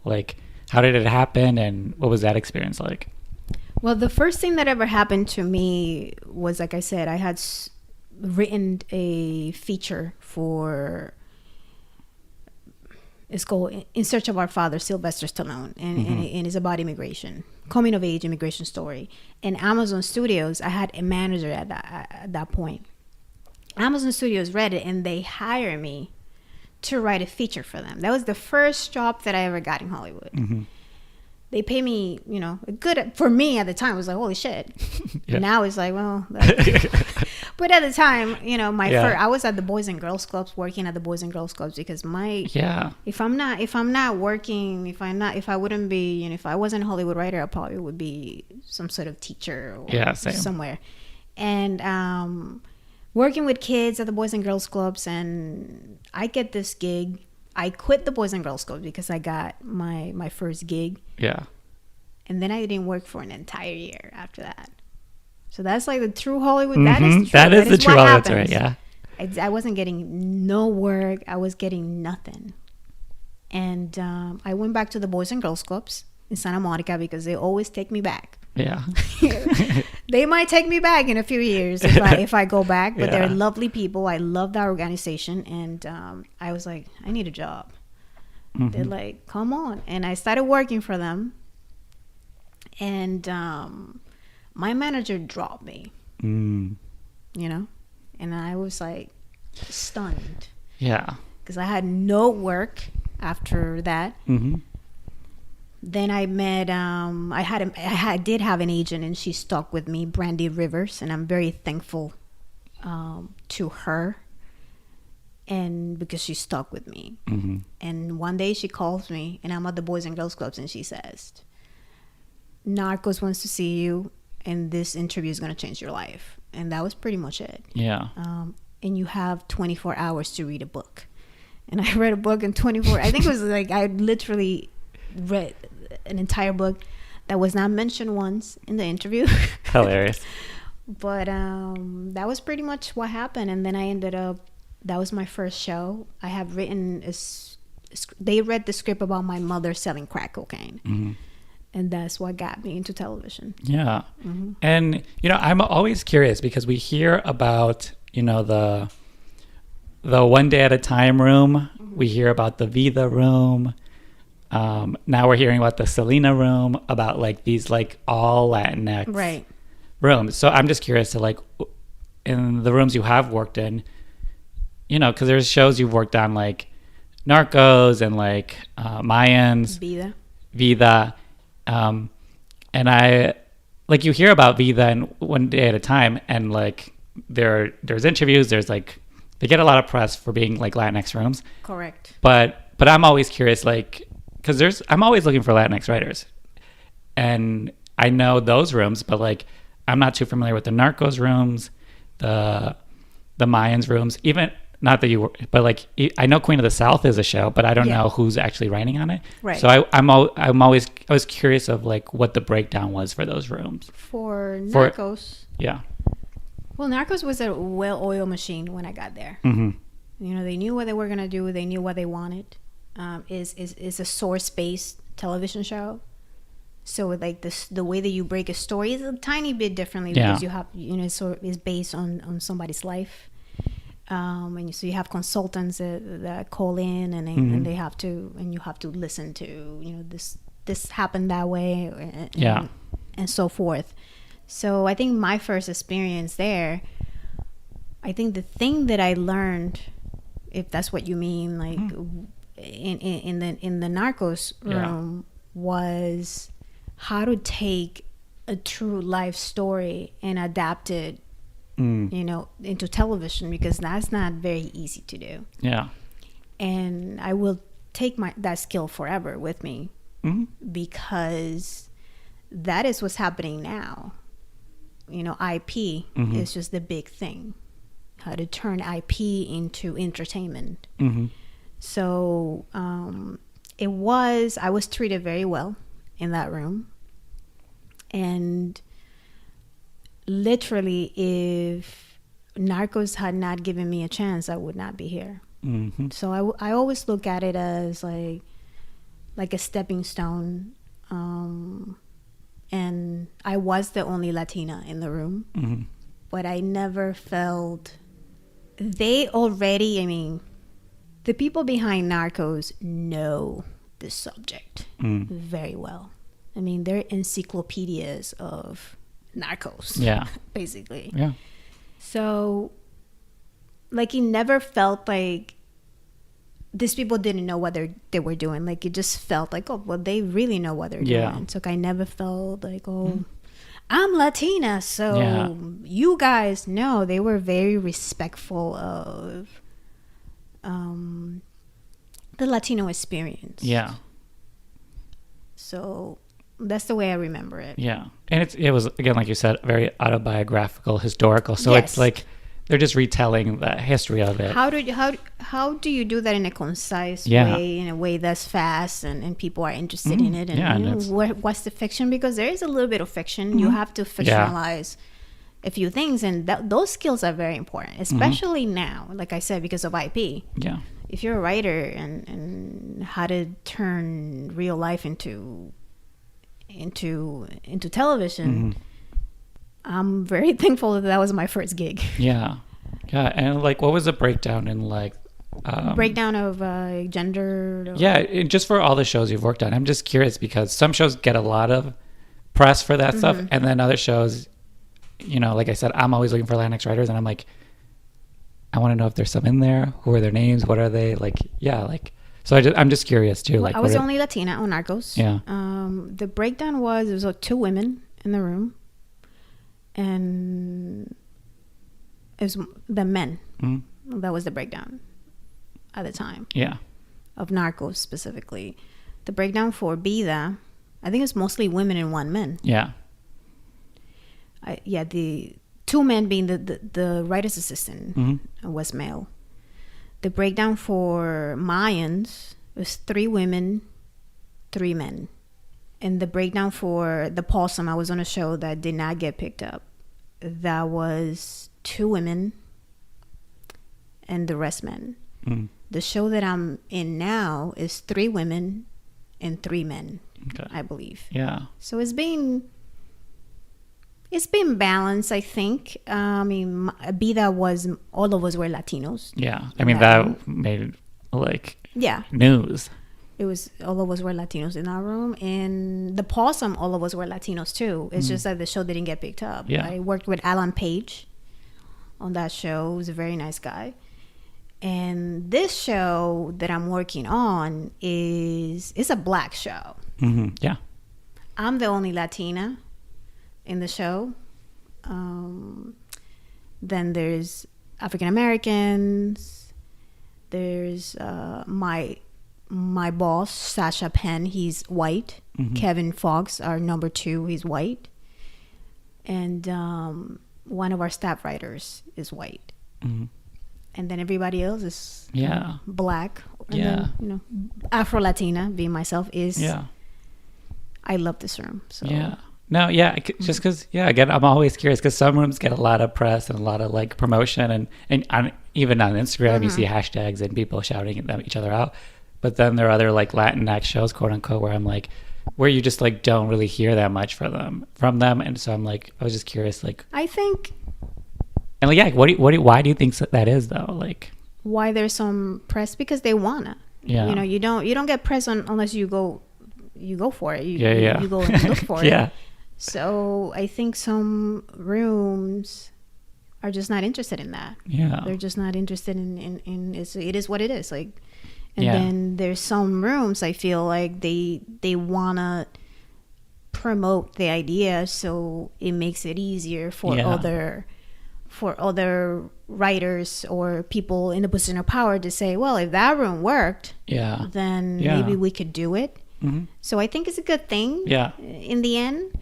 How did it happen and what was that experience like? Well, the first thing that ever happened to me was, like I said, I had written a feature for, it's called In Search of Our Father, Sylvester Stallone, and it's about immigration, coming of age immigration story. And Amazon Studios, I had a manager at that point. Amazon Studios read it and they hired me to write a feature for them. That was the first job that I ever got in Hollywood. Mm-hmm. They pay me, good for me at the time. It was like, holy shit. Yeah. Now it's like, well, But at the time, you know, Yeah. I was at the Boys and Girls Clubs, working at the Boys and Girls Clubs, because Yeah. if I'm not working, if I wouldn't be, you know, if I wasn't a Hollywood writer, I probably would be some sort of teacher or Yeah, same. somewhere. And working with kids at the Boys and Girls Clubs, and I get this gig. I quit the Boys and Girls Clubs because I got my first gig. Yeah. And then I didn't work for an entire year after that. So that's like the true Hollywood. That is the truth. That is the true what Hollywood, happens. right? Yeah. I wasn't getting no work. I was getting nothing. And I went back to the Boys and Girls Clubs in Santa Monica because they always take me back. Yeah. They might take me back in a few years if I go back. But Yeah. they're lovely people. I love that organization. And I was like, I need a job. They're like, come on. And I started working for them. And my manager dropped me, you know, and I was like stunned. Yeah. Because I had no work after that. Then I met, I did have an agent, and she stuck with me, Brandy Rivers, and I'm very thankful to her, and because she stuck with me. And one day she calls me, and I'm at the Boys and Girls Clubs, and she says, Narcos wants to see you, and this interview is going to change your life. And that was pretty much it. Yeah. And you have 24 hours to read a book. And I read a book in 24. I think it was like I literally read an entire book that was not mentioned once in the interview. Hilarious. But that was pretty much what happened. And then I ended up, that was my first show. I have written, they read the script about my mother selling crack cocaine. And that's what got me into television. Yeah. And, you know, I'm always curious because we hear about, you know, the one day at a time room. We hear about the Vida room. Now we're hearing about the Selena room, about like these like all Latinx rooms. So I'm just curious to like, in the rooms you have worked in, you know, because there's shows you've worked on like Narcos and like Mayans. Vida. And I like, you hear about Vida and one day at a time, and like there's interviews, there's like, they get a lot of press for being like Latinx rooms. Correct. But I'm always curious, like, because I'm always looking for Latinx writers, and I know those rooms, but like I'm not too familiar with the Narcos rooms, the Mayans rooms, even. Not that you were, but like I know Queen of the South is a show, but I don't know who's actually writing on it. Right. So I was curious of like what the breakdown was for those rooms. For Narcos. Yeah. Well, Narcos was a well-oiled machine when I got there. You know, they knew what they were gonna do. They knew what they wanted. Is a source-based television show. So like the way that you break a story is a tiny bit differently because you have, you know, so it's based on somebody's life. And so you have consultants that call in, and they have to, and you have to listen to, you know, this happened that way, and so forth. So I think my first experience there, I think the thing that I learned, if that's what you mean, like in the Narcos room, was how to take a true life story and adapt it, you know, into television, because that's not very easy to do. Yeah. And I will take that skill forever with me, because that is what's happening now. You know, IP is just the big thing. How to turn IP into entertainment. So I was treated very well in that room. And literally, if Narcos had not given me a chance, I would not be here. So I always look at it as like a stepping stone. And I was the only Latina in the room, but I never felt the people behind Narcos know the subject very well. I mean, they're encyclopedias of Narcos, basically. Yeah. So, like, it never felt like these people didn't know what they were doing. Like, it just felt like, oh, well, they really know what they're doing. So I never felt like, oh, I'm Latina, so you guys know. They were very respectful of the Latino experience. Yeah. So that's the way I remember it. Yeah. And it was, again, like you said, very autobiographical, historical. So it's like they're just retelling the history of it. How do you do that in a concise way, in a way that's fast and people are interested in it? And what's the fiction? Because there is a little bit of fiction. You have to fictionalize a few things, and those skills are very important, especially now, like I said, because of IP. Yeah. If you're a writer and how to turn real life into television, I'm very thankful that was my first gig. Yeah. Yeah. And like, what was the breakdown in like breakdown of gender? Yeah, just for all the shows you've worked on. I'm just curious because some shows get a lot of press for that stuff, and then other shows, you know, like I said, I'm always looking for LatinX writers, and I'm like, I want to know if there's some in there. Who are their names? What are they? Like, yeah, like, so I'm just curious too. Like, I was the only Latina on Narcos. Yeah. The breakdown was, there was like 2 women in the room, and it was the men. That was the breakdown at the time. Yeah. Of Narcos specifically. The breakdown for Vida, I think it's mostly women and 1 man. Yeah. The 2 men being the writer's assistant was male. The breakdown for Mayans was 3 women, 3 men. And the breakdown for the Possum, I was on a show that did not get picked up. That was 2 women and the rest men. The show that I'm in now is 3 women and 3 men, I believe. Yeah. So it's been balanced, I think. I mean, Vida was, all of us were Latinos. Yeah. I mean, that made like news. It was, all of us were Latinos in our room. And the Possum, all of us were Latinos too. It's just that the show didn't get picked up. Yeah. I worked with Alan Page on that show. He was a very nice guy. And this show that I'm working on is a black show. Yeah. I'm the only Latina in the show. Then there's African Americans. There's my boss, Sasha Penn. He's white. Kevin Fox, our number 2, he's white. And one of our staff writers is white. And then everybody else is black. And then, you know, Afro-Latina, being myself, is... I love this room. So. Yeah. No, just because, again, I'm always curious because some rooms get a lot of press and a lot of like promotion and even on Instagram, you see hashtags and people shouting at each other out. But then there are other like Latinx shows, quote unquote, where I'm like, where you just like don't really hear that much from them. And so I'm like, I was just curious, like, I think... And like, why do you think that is though? Like, why there's some press? Because they wanna. Yeah. You know, you don't get press unless you go for it. You go and look for it. Yeah. So I think some rooms are just not interested in that. Yeah. They're just not interested in it is what it is. Like, and then there's some rooms I feel like they wanna promote the idea, so it makes it easier for other writers or people in a position of power to say, well, if that room worked, then maybe we could do it. So I think it's a good thing in the end.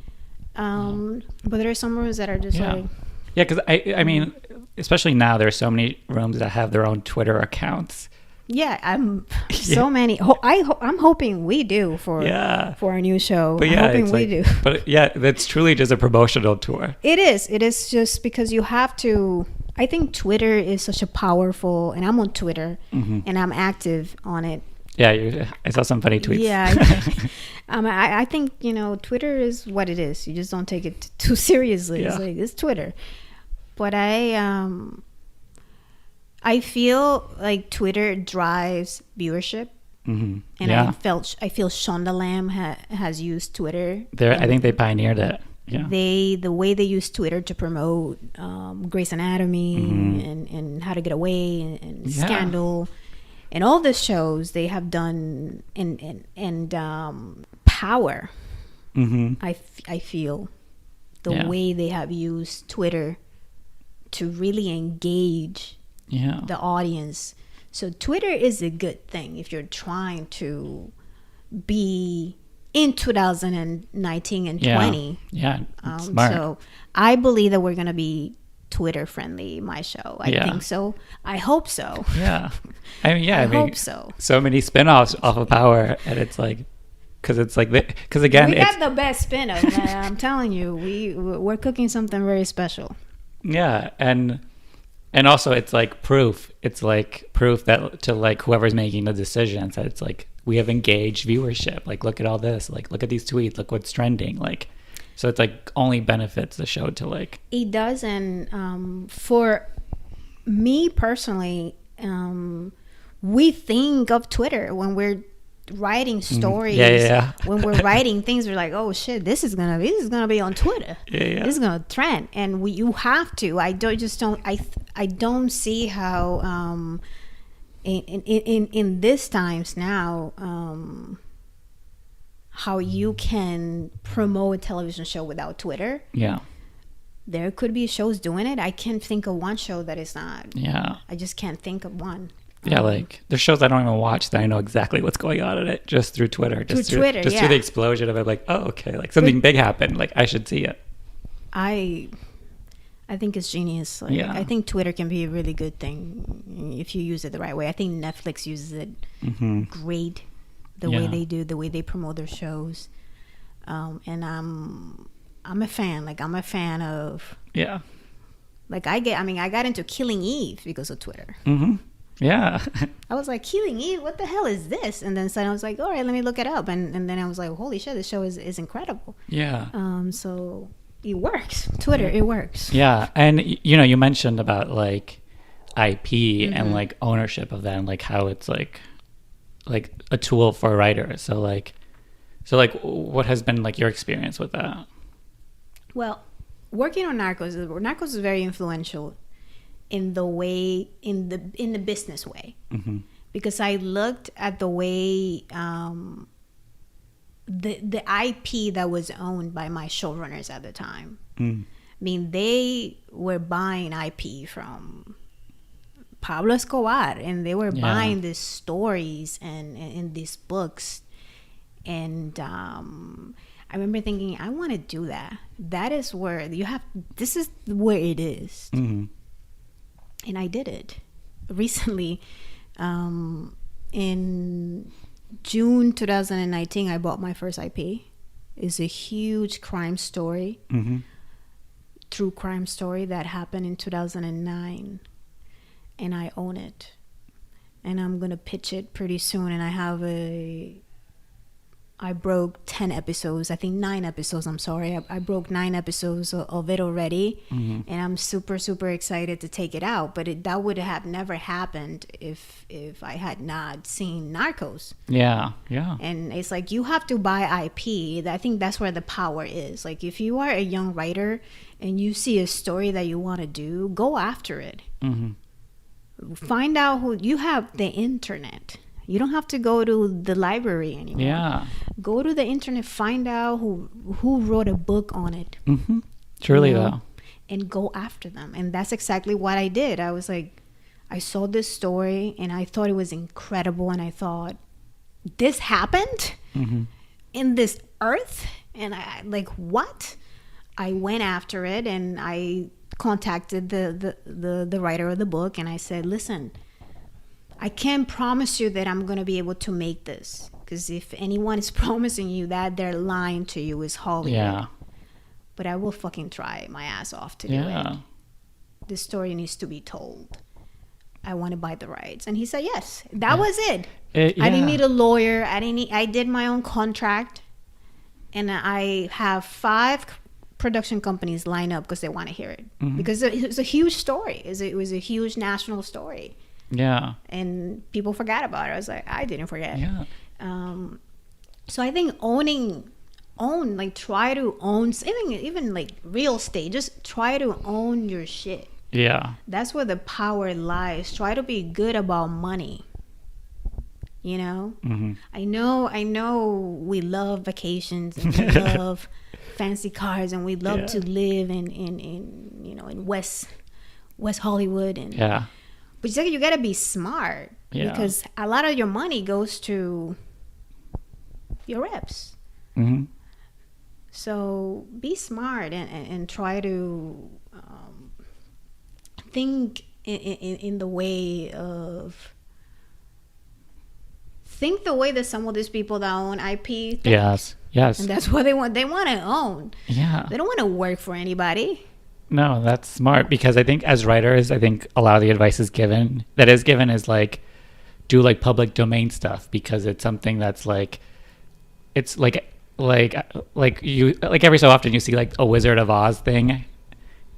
But there are some rooms that are just like... Yeah, because I mean, especially now, there are so many rooms that have their own Twitter accounts. Yeah, so many. I'm hoping we do for our new show. But I'm hoping we do. But that's truly just a promotional tour. It is just because you have to. I think Twitter is such a powerful, and I'm on Twitter and I'm active on it. Yeah, I saw some funny tweets. Yeah, I think, you know, Twitter is what it is. You just don't take it too seriously. It's like, it's Twitter. But I feel like Twitter drives viewership, and I feel Shondaland has used Twitter. I think they pioneered it. Yeah, the way they use Twitter to promote Grey's Anatomy and How to Get Away and Scandal. And all the shows they have done and Power, I feel the way they have used Twitter to really engage the audience. So Twitter is a good thing if you're trying to be in 2019 and 20. Yeah, smart. So I believe that we're going to be Twitter friendly, my show. I think so. I hope so. Yeah. I mean, hope so. So many spinoffs off of Power, and it's like, because again, we got the best spin-off, man. I'm telling you, we're cooking something very special. Yeah, and also it's like proof. It's like proof that to like whoever's making the decisions that it's like we have engaged viewership. Like, look at all this. Like, look at these tweets. Look what's trending. Like, so it's like only benefits the show to like. It does, and for me personally, we think of Twitter when we're writing stories. When we're writing things, we're like, oh shit, this is gonna be on Twitter. This is gonna trend, and you have to. I don't see how in this times now how you can promote a television show without Twitter. Yeah. There could be shows doing it. I can't think of one show that is not. Yeah. I just can't think of one. Yeah, like there's shows I don't even watch that I know exactly what's going on in it just through Twitter. Just through the explosion of it, like, oh, okay, like something big happened. Like I should see it. I think it's genius. Like, I think Twitter can be a really good thing if you use it the right way. I think Netflix uses it great. The way they do, the way they promote their shows, and I'm a fan. Like I'm a fan of. Yeah. Like I got into Killing Eve because of Twitter. Mm-hmm. Yeah. I was like, Killing Eve, what the hell is this? And then suddenly I was like, all right, let me look it up. And then I was like, holy shit, this show is incredible. Yeah. So it works. Twitter, it works. Yeah. And, you know, you mentioned about like IP and like ownership of that and like how it's like a tool for writers. So what has been like your experience with that? Well, working on Narcos is very influential in the way in the business way, because I looked at the way the IP that was owned by my showrunners at the time. I mean, they were buying IP from Pablo Escobar, and they were buying these stories and these books, and I remember thinking, I want to do that. That is where this is where it is. And I did it recently. In June 2019, I bought my first IP. It's a huge crime story, true crime story that happened in 2009. And I own it. And I'm going to pitch it pretty soon. And I broke 10 episodes, I think 9 episodes, I'm sorry. I broke 9 episodes of it already. And I'm super, super excited to take it out. But that would have never happened if I had not seen Narcos. Yeah. And it's like, you have to buy IP. I think that's where the power is. Like, if you are a young writer and you see a story that you want to do, go after it. Find out who you have. The internet. You don't have to go to the library anymore. Yeah. Go to the internet, find out who wrote a book on it. Truly, though. And go after them. And that's exactly what I did. I was like, I saw this story and I thought it was incredible. And I thought, this happened in this earth? And I like, what? I went after it and I contacted the writer of the book and I said, listen, I can't promise you that I'm going to be able to make this, because if anyone is promising you that, they're lying to you. Is Hollywood. Yeah. But I will fucking try my ass off to do it. This story needs to be told. I want to buy the rights. And he said yes. That was it. I didn't need a lawyer. I did my own contract. And I have 5 production companies line up because they want to hear it. Because it was a huge story. It was a huge national story. Yeah. And people forgot about it. I was like, I didn't forget. Yeah. So I think try to own, even like real estate, just try to own your shit. Yeah. That's where the power lies. Try to be good about money. You know? I know we love vacations and we love fancy cars and we love to live in West Hollywood and but it's like you gotta be smart because a lot of your money goes to your reps. Mm-hmm. So be smart and try to think in the way of the way that some of these people that own IP think. Yes. And that's what they want. They want to own. Yeah. They don't want to work for anybody. No, that's smart because I think as writers, I think a lot of the advice is given is like do like public domain stuff because it's something that's like it's like you like every so often you see like a Wizard of Oz thing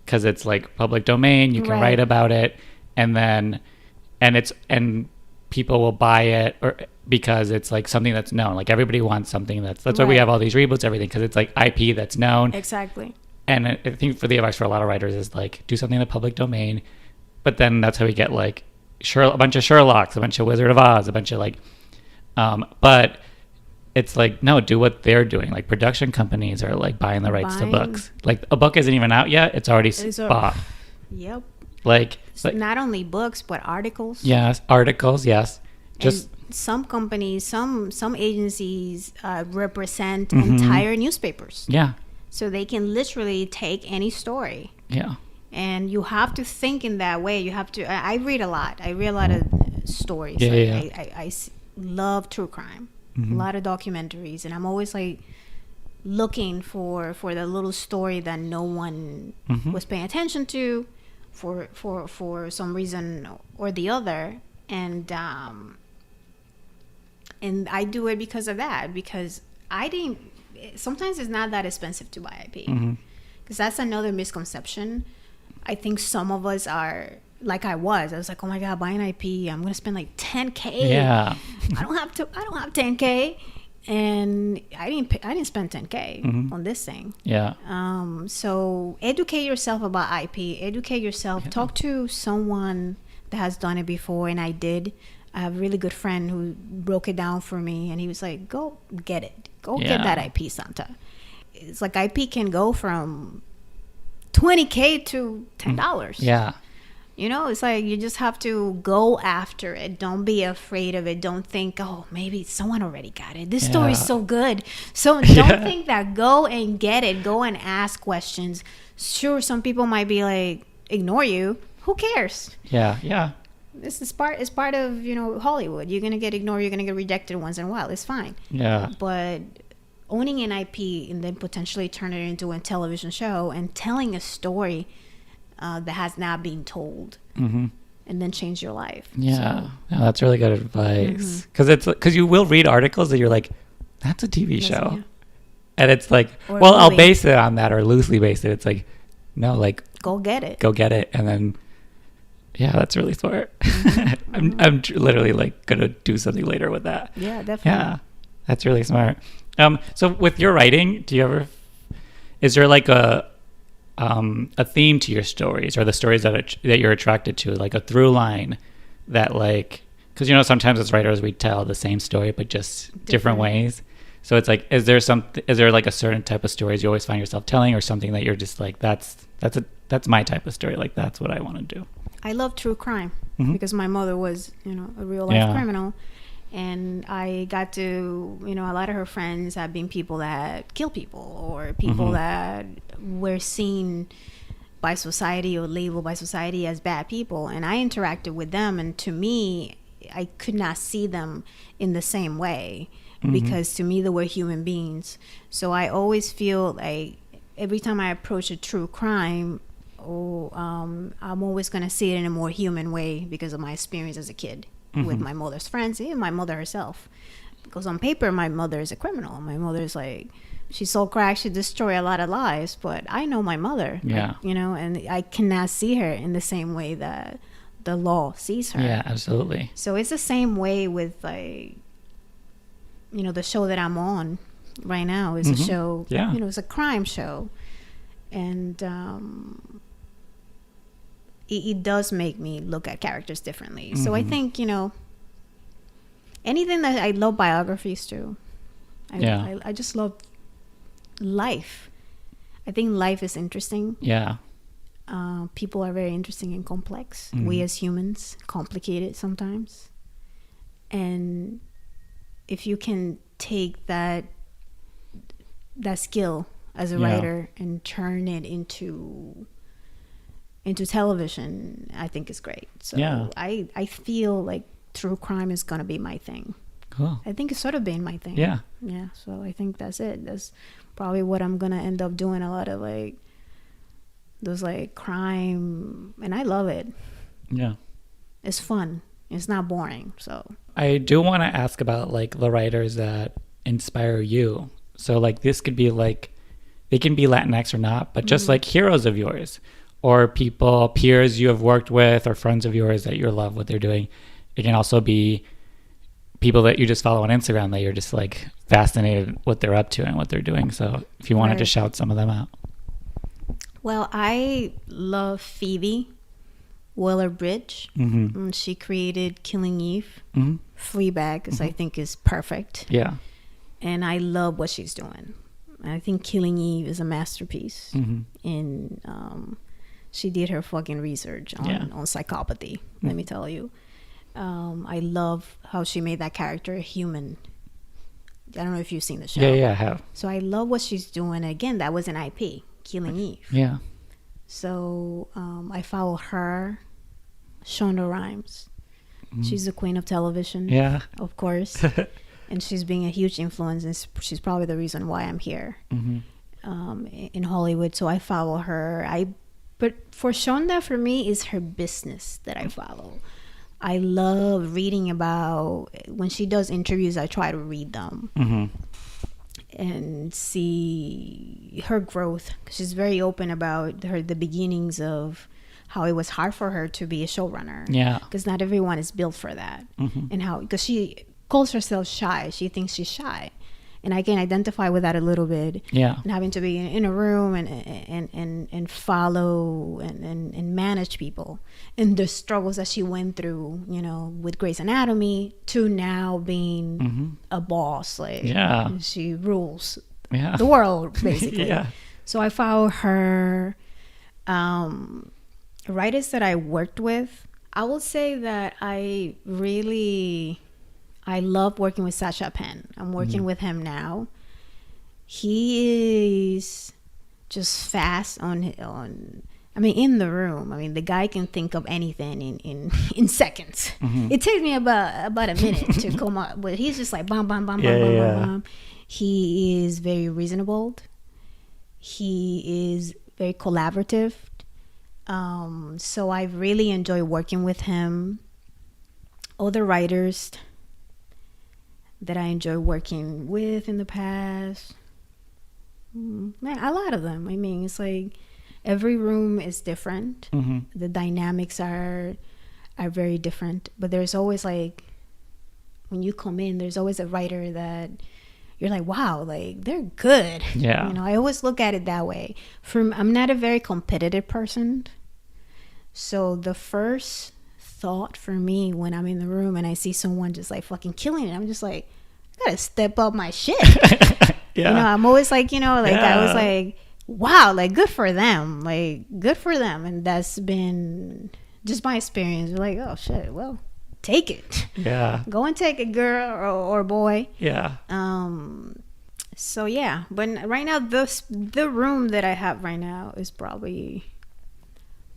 because it's like public domain, you can write about it and people will buy it or because it's like something that's known. Like everybody wants something that's why we have all these reboots, everything, because it's like IP that's known. Exactly. And I think for the advice for a lot of writers is like do something in the public domain, but then that's how we get like a bunch of Sherlocks, a bunch of Wizard of Oz, a bunch of like, but it's like no, do what they're doing. Like production companies are like buying the rights to books. Like a book isn't even out yet; it's already bought. Yep. Like not only books but articles. Yes, articles. Yes. Just and some companies, some agencies represent entire newspapers. Yeah. So they can literally take any story. Yeah. And you have to think in that way. You have to. I read a lot. I read a lot of stories. Yeah, I love true crime. A lot of documentaries, and I'm always like looking for the little story that no one was paying attention to, for some reason or the other, and I do it because of that. Because sometimes it's not that expensive to buy IP. Because that's another misconception. I think some of us are like I was like, oh my god, buying IP, I'm gonna spend like $10K. Yeah. I don't have $10K, and I didn't spend $10K on this thing. Yeah. So educate yourself about IP. Educate yourself. Yeah. Talk to someone that has done it before, and I did. I have a really good friend who broke it down for me, and he was like, go get it. Go get that IP, Santa. It's like IP can go from $20K to $10. Yeah. You know, it's like you just have to go after it. Don't be afraid of it. Don't think, oh, maybe someone already got it. This story is so good. So don't think that. Go and get it. Go and ask questions. Sure, some people might be like, ignore you. Who cares? Yeah, yeah. This is part of, Hollywood. You're going to get ignored. You're going to get rejected once in a while. It's fine. Yeah. But owning an IP and then potentially turn it into a television show and telling a story that has not been told, and then change your life. Yeah, no, that's really good advice. Because you will read articles that you're like, that's a TV show, yeah. And it's like, or well, I'll base it on that or loosely base it. It's like, no, like go get it, and then yeah, that's really smart. I'm literally like gonna do something later with that. Yeah, definitely. Yeah, that's really smart. So with your writing, is there like a theme to your stories or the stories that you're attracted to, like a through line that like, because sometimes as writers we tell the same story but just different ways. So it's like, is there like a certain type of stories you always find yourself telling, or something that you're just like, that's my type of story, like that's what I want to do? I love true crime because my mother was a real life criminal, and I got to a lot of her friends have been people that kill people or people that were seen by society or labeled by society as bad people, and I interacted with them, and to me I could not see them in the same way because to me they were human beings. So I always feel like every time I approach a true crime, I'm always going to see it in a more human way because of my experience as a kid with my mother's friends and my mother herself. Because on paper my mother is a criminal. My mother's like, she sold crack, she destroyed a lot of lives, but I know my mother, and I cannot see her in the same way that the law sees her. Yeah, absolutely. So it's the same way with like, the show that I'm on right now is a show, it's a crime show, and it does make me look at characters differently. So I think, anything I love biographies too. I just love life I think life is interesting. Yeah. People are very interesting and complex. Mm-hmm. We as humans, complicated sometimes. And if you can take that skill as a writer and turn it into television, I think is great. So I feel like true crime is gonna be my thing. Cool. I think it's sort of been my thing. Yeah. Yeah. So I think that's it. That's probably what I'm gonna end up doing. A lot of like those like crime, and I love it. Yeah. It's fun. It's not boring. So I do want to ask about like the writers that inspire you. So like this could be like, they can be Latinx or not, but just like heroes of yours or people, peers you have worked with or friends of yours that you love what they're doing. It can also be people that you just follow on Instagram that you're just like fascinated what they're up to and what they're doing. So if you wanted to shout some of them out. Well, I love Phoebe Waller-Bridge. Mm-hmm. She created Killing Eve, Mm-hmm. Fleabag, because I think is perfect. Yeah. And I love what she's doing. I think Killing Eve is a masterpiece. Mm-hmm. And she did her fucking research on psychopathy, let me tell you. I love how she made that character a human. I don't know if you've seen the show. Yeah, I have. So I love what she's doing. Again, that was an IP, Killing Eve. Yeah. So I follow her, Shonda Rhimes. She's the queen of television. Yeah. Of course. And she's being a huge influence, and she's probably the reason why I'm here in Hollywood. So I follow her. But for Shonda, for me, is her business that I follow. I love reading about, when she does interviews, I try to read them and see her growth. She's very open about the beginnings of how it was hard for her to be a showrunner. Yeah. Because not everyone is built for that. And how, because she calls herself shy. She thinks she's shy. And I can identify with that a little bit. Yeah. And having to be in a room and follow and manage people. And the struggles that she went through, you know, with Grey's Anatomy to now being a boss. Like, she rules the world, basically. So I follow her. Writers that I worked with, I will say that I love working with Sacha Penn. I'm working with him now. He is just fast in the room. I mean, the guy can think of anything in seconds. It takes me about a minute to come up, but he's just like bam, bam, bam, bam, bam, bam, bam. He is very reasonable. He is very collaborative. So I really enjoy working with him. Other writers that I enjoy working with in the past, a lot of them. I mean, it's like every room is different. The dynamics are very different, but there's always like, when you come in, there's always a writer that you're like, wow, like they're good. Yeah. You know, I always look at it that way. I'm not a very competitive person. So the first thought for me when I'm in the room and I see someone just like fucking killing it, I'm just like, I gotta step up my shit. You know, I'm always like, you know, like I was like, wow, like good for them. Like good for them. And that's been just my experience. Like, oh shit, well, take it. Yeah. Go and take it, girl or boy. Yeah. So yeah, but right now the room that I have right now is probably,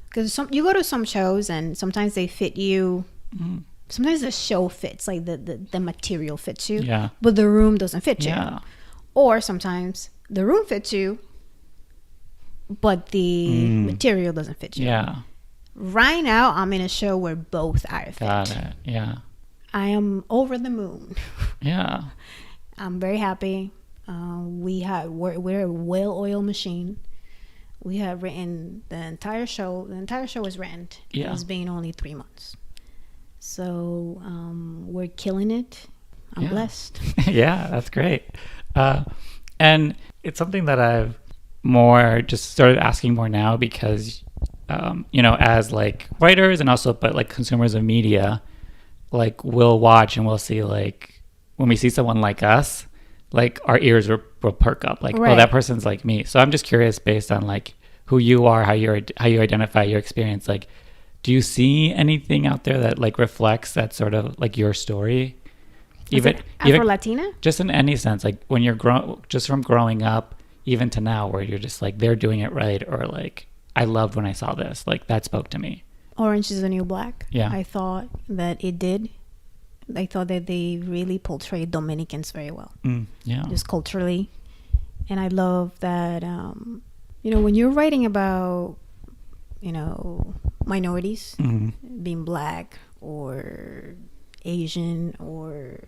because you go to some shows and sometimes they fit you. Sometimes the show fits, like the material fits you, but the room doesn't fit you. Or sometimes the room fits you, but the material doesn't fit you. Right now, I'm in a show where both are fit. Got it. Yeah. I am over the moon. Yeah. I'm very happy. We're a well-oiled machine. We have written the entire show. The entire show is written. Yeah. It's been only 3 months. So we're killing it. I'm blessed. Yeah, that's great. And it's something that I've more just started asking more now because, you know, as like writers and also, but like consumers of media, like we'll watch and we'll see, like when we see someone like us, like our ears are will perk up, like, Right. oh, that person's like me. So I'm just curious, based on like who you are, how you identify your experience, like, do you see anything out there that like reflects that sort of like your story, even Afro-Latina? just in any sense, like when you're just from growing up even to now, where you're just like, they're doing it right, or like, I loved when I saw this, like that spoke to me. Orange is the New Black. Yeah. I thought that it did. I thought that they really portrayed Dominicans very well, Yeah. just culturally. And I love that, when you're writing about, minorities, being Black or Asian or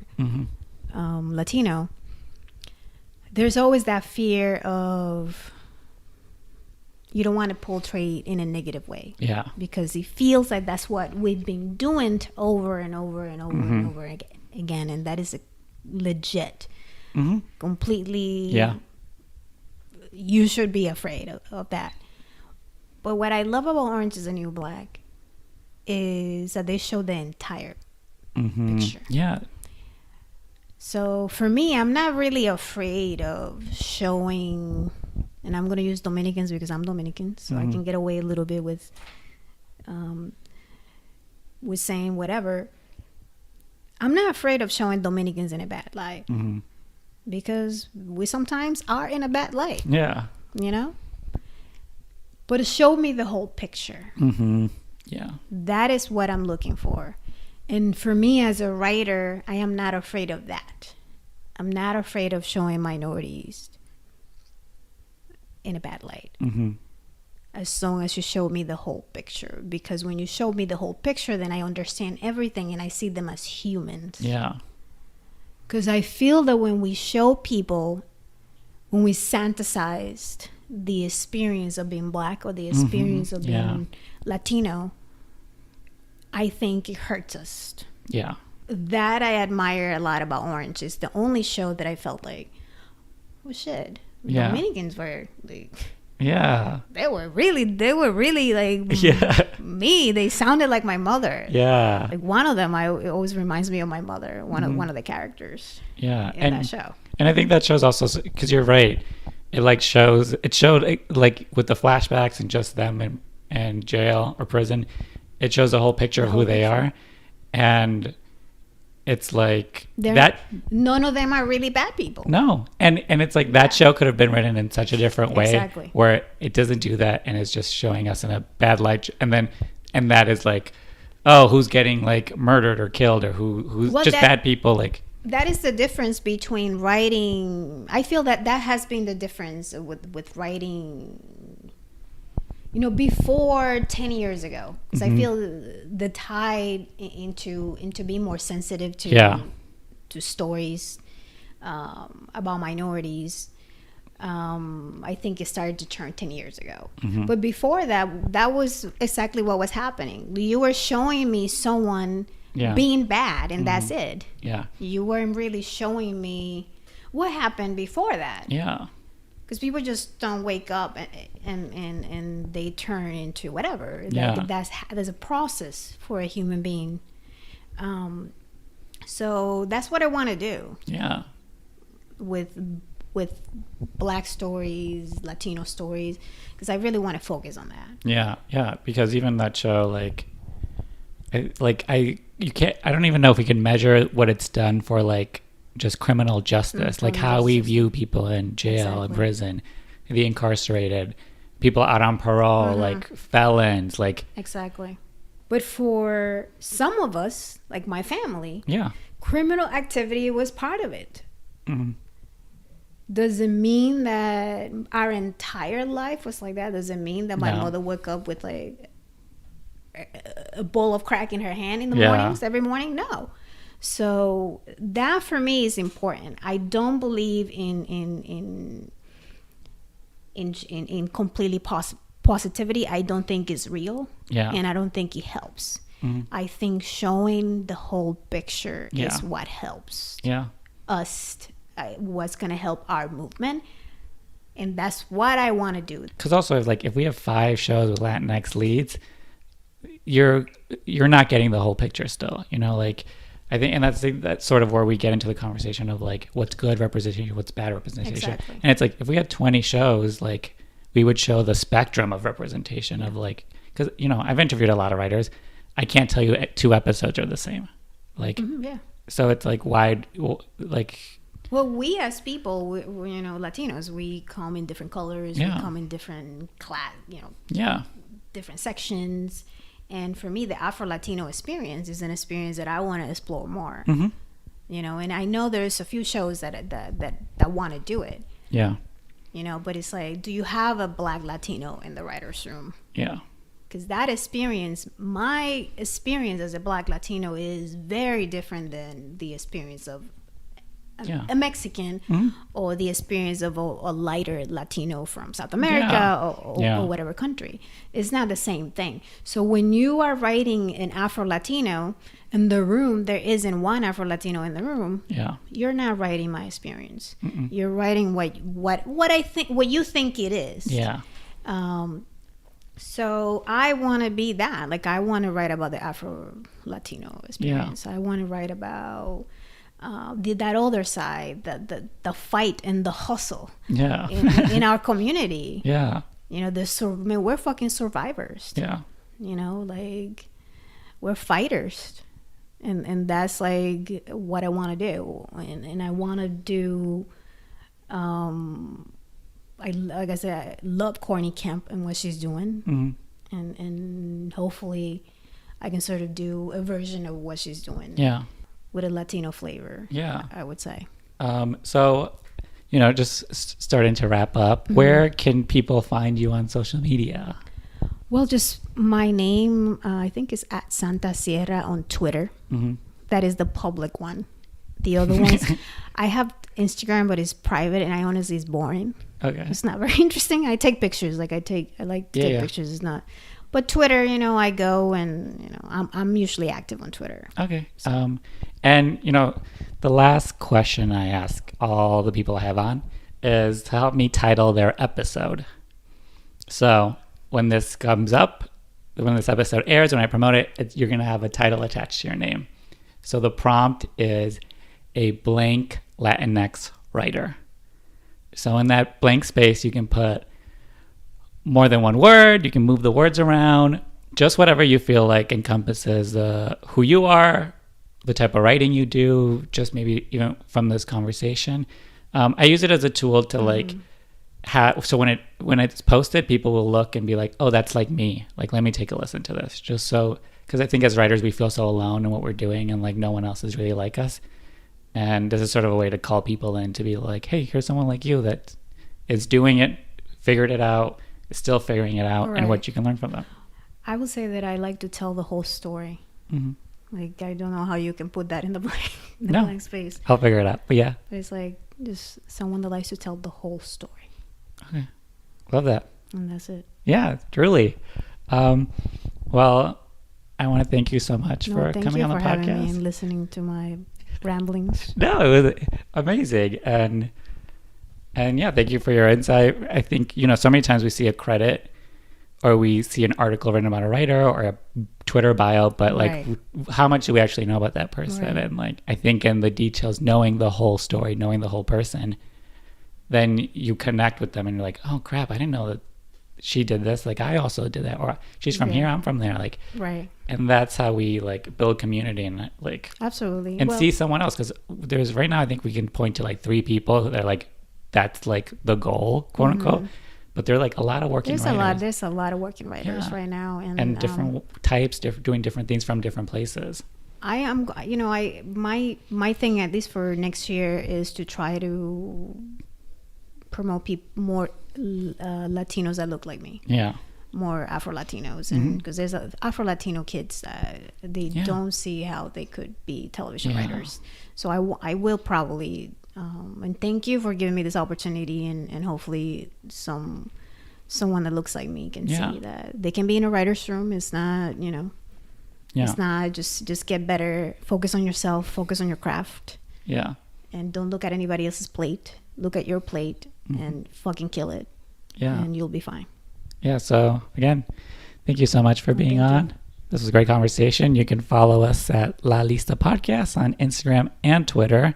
Latino, there's always that fear of, you don't want to portray it in a negative way. Yeah. Because it feels like that's what we've been doing over and over and over and over again. And that is a legit, completely, you should be afraid of that. But what I love about Orange is the New Black is that they show the entire picture. Yeah. So for me, I'm not really afraid of showing, and I'm going to use Dominicans because I'm Dominican, so I can get away a little bit with saying whatever. I'm not afraid of showing Dominicans in a bad light because we sometimes are in a bad light. Yeah. But it showed me the whole picture. Yeah. That is what I'm looking for. And for me as a writer, I am not afraid of that. I'm not afraid of showing minorities in a bad light. As long as you show me the whole picture. Because when you show me the whole picture, then I understand everything and I see them as humans. Yeah. Because I feel that when we show people, when we sanitized the experience of being Black or the experience of being Latino, I think it hurts us. Yeah. That I admire a lot about Orange. It's the only show that I felt like, oh shit, Dominicans were like, they were really like me. They sounded like my mother. Yeah. Like one of them, it always reminds me of my mother. One of the characters. Yeah. In that show. And I think that shows also, because you're right. It showed like with the flashbacks and just them in jail or prison, it shows a whole picture of who they are. And it's like none of them are really bad people. No. And it's like that show could have been written in such a different way. Exactly. Where it doesn't do that and it's just showing us in a bad light. And that is like, oh, who's getting like murdered or killed, or who's just bad people, like. That is the difference between writing. I feel that has been the difference with writing, before 10 years ago. Because I feel the tide into being more sensitive to stories about minorities. I think it started to turn 10 years ago. But before that was exactly what was happening. You were showing me someone being bad, and that's it. Yeah. You weren't really showing me what happened before that. Yeah. Because people just don't wake up and they turn into whatever. Yeah. There's a process for a human being. So that's what I want to do. Yeah. With Black stories, Latino stories, because I really want to focus on that. Yeah. Yeah. Because even that show, I don't even know if we can measure what it's done for like just criminal justice, like how we view people in jail and prison, the incarcerated, people out on parole, like felons, like. Exactly. But for some of us, like my family, criminal activity was part of it. Does it mean that our entire life was like that? Does it mean that my mother woke up with like a bowl of crack in her hand in the mornings every morning? No. So that for me is important. I don't believe in completely positivity. I don't think it's real. And I don't think it helps. I think showing the whole picture is what helps us. What's going to help our movement. And that's what I want to do. Because also if we have 5 shows with Latinx leads, you're not getting the whole picture still, I think, and that's sort of where we get into the conversation of like what's good representation, what's bad representation. Exactly. And it's like if we had 20 shows, like we would show the spectrum of representation of like, because I've interviewed a lot of writers. I can't tell you 2 episodes are the same. Like, Yeah. So it's like why, like. Well, we as people, we Latinos, we come in different colors. Yeah. We come in different class, Yeah. different sections. And for me, the Afro-Latino experience is an experience that I want to explore more. Mm-hmm. And I know there's a few shows that want to do it. Yeah. But it's like, do you have a Black Latino in the writer's room? Yeah. Because that experience, my experience as a Black Latino is very different than the experience of a Mexican, or the experience of a lighter Latino from South America or whatever country. It's not the same thing. So when you are writing an Afro-Latino in the room, there isn't one Afro-Latino in the room. Yeah. You're not writing my experience. You're writing what I think, what you think it is. Yeah. So I want to be that. Like, I want to write about the Afro-Latino experience. I want to write about that other side, the fight and the hustle in our community. Yeah. We're fucking survivors. Yeah. Like, we're fighters. And that's like what I want to do. And I want to do, like I said, I love Courtney Kemp and what she's doing. And hopefully I can sort of do a version of what she's doing. Yeah. With a Latino flavor. Yeah. I would say. So, just starting to wrap up, where can people find you on social media? Well, just my name, I think is at Santa Sierra on Twitter. That is the public one. The other ones, I have Instagram, but it's private, and I honestly, it's boring. Okay. It's not very interesting. I take pictures. I like to take pictures. It's not. But Twitter, I go and, I'm usually active on Twitter. Okay. So. And, the last question I ask all the people I have on is to help me title their episode. So when this comes up, when this episode airs, when I promote it, you're going to have a title attached to your name. So the prompt is a blank Latinx writer. So in that blank space, you can put more than one word. You can move the words around, just whatever you feel like encompasses who you are, the type of writing you do, just maybe even from this conversation. I use it as a tool to so when it's posted, people will look and be like, oh, that's like me. Like, let me take a listen to this. Just so, because I think as writers, we feel so alone in what we're doing and like no one else is really like us. And this is sort of a way to call people in to be like, hey, here's someone like you that is doing it, figured it out, is still figuring it out, and what you can learn from them. I would say that I like to tell the whole story. Like, I don't know how you can put that in the blank space. I'll figure it out. But yeah. But it's like just someone that likes to tell the whole story. Okay. Love that. And that's it. Yeah, truly. Well, I want to thank you so much for coming on the podcast. Thank you for having me and listening to my ramblings. No, it was amazing. And yeah, thank you for your insight. I think, so many times we see a credit or we see an article written about a writer or a Twitter bio, but like how much do we actually know about that person? And like, I think in the details, knowing the whole story, knowing the whole person, then you connect with them and you're like, oh crap, I didn't know that she did this. Like, I also did that. Or she's from here, I'm from there. Like, and that's how we like build community and like, absolutely. And see someone else. Cause there's right now, I think we can point to like 3 people that are like, that's like the goal, quote unquote. But there are like a lot of working writers. There's a lot of working writers right now. And different types, doing different things from different places. I am, my thing, at least for next year, is to try to promote more Latinos that look like me. Yeah. More Afro-Latinos. And because there's Afro-Latino kids, they don't see how they could be television writers. So I will probably... and thank you for giving me this opportunity, and hopefully someone that looks like me can see that they can be in a writer's room. It's not, it's not just get better, focus on yourself, focus on your craft. Yeah. And don't look at anybody else's plate. Look at your plate and fucking kill it. Yeah. And you'll be fine. Yeah. So again, thank you so much for being on. This was a great conversation. You can follow us at La Lista Podcast on Instagram and Twitter.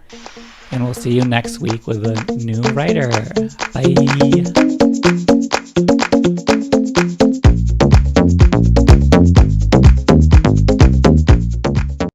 And we'll see you next week with a new writer. Bye.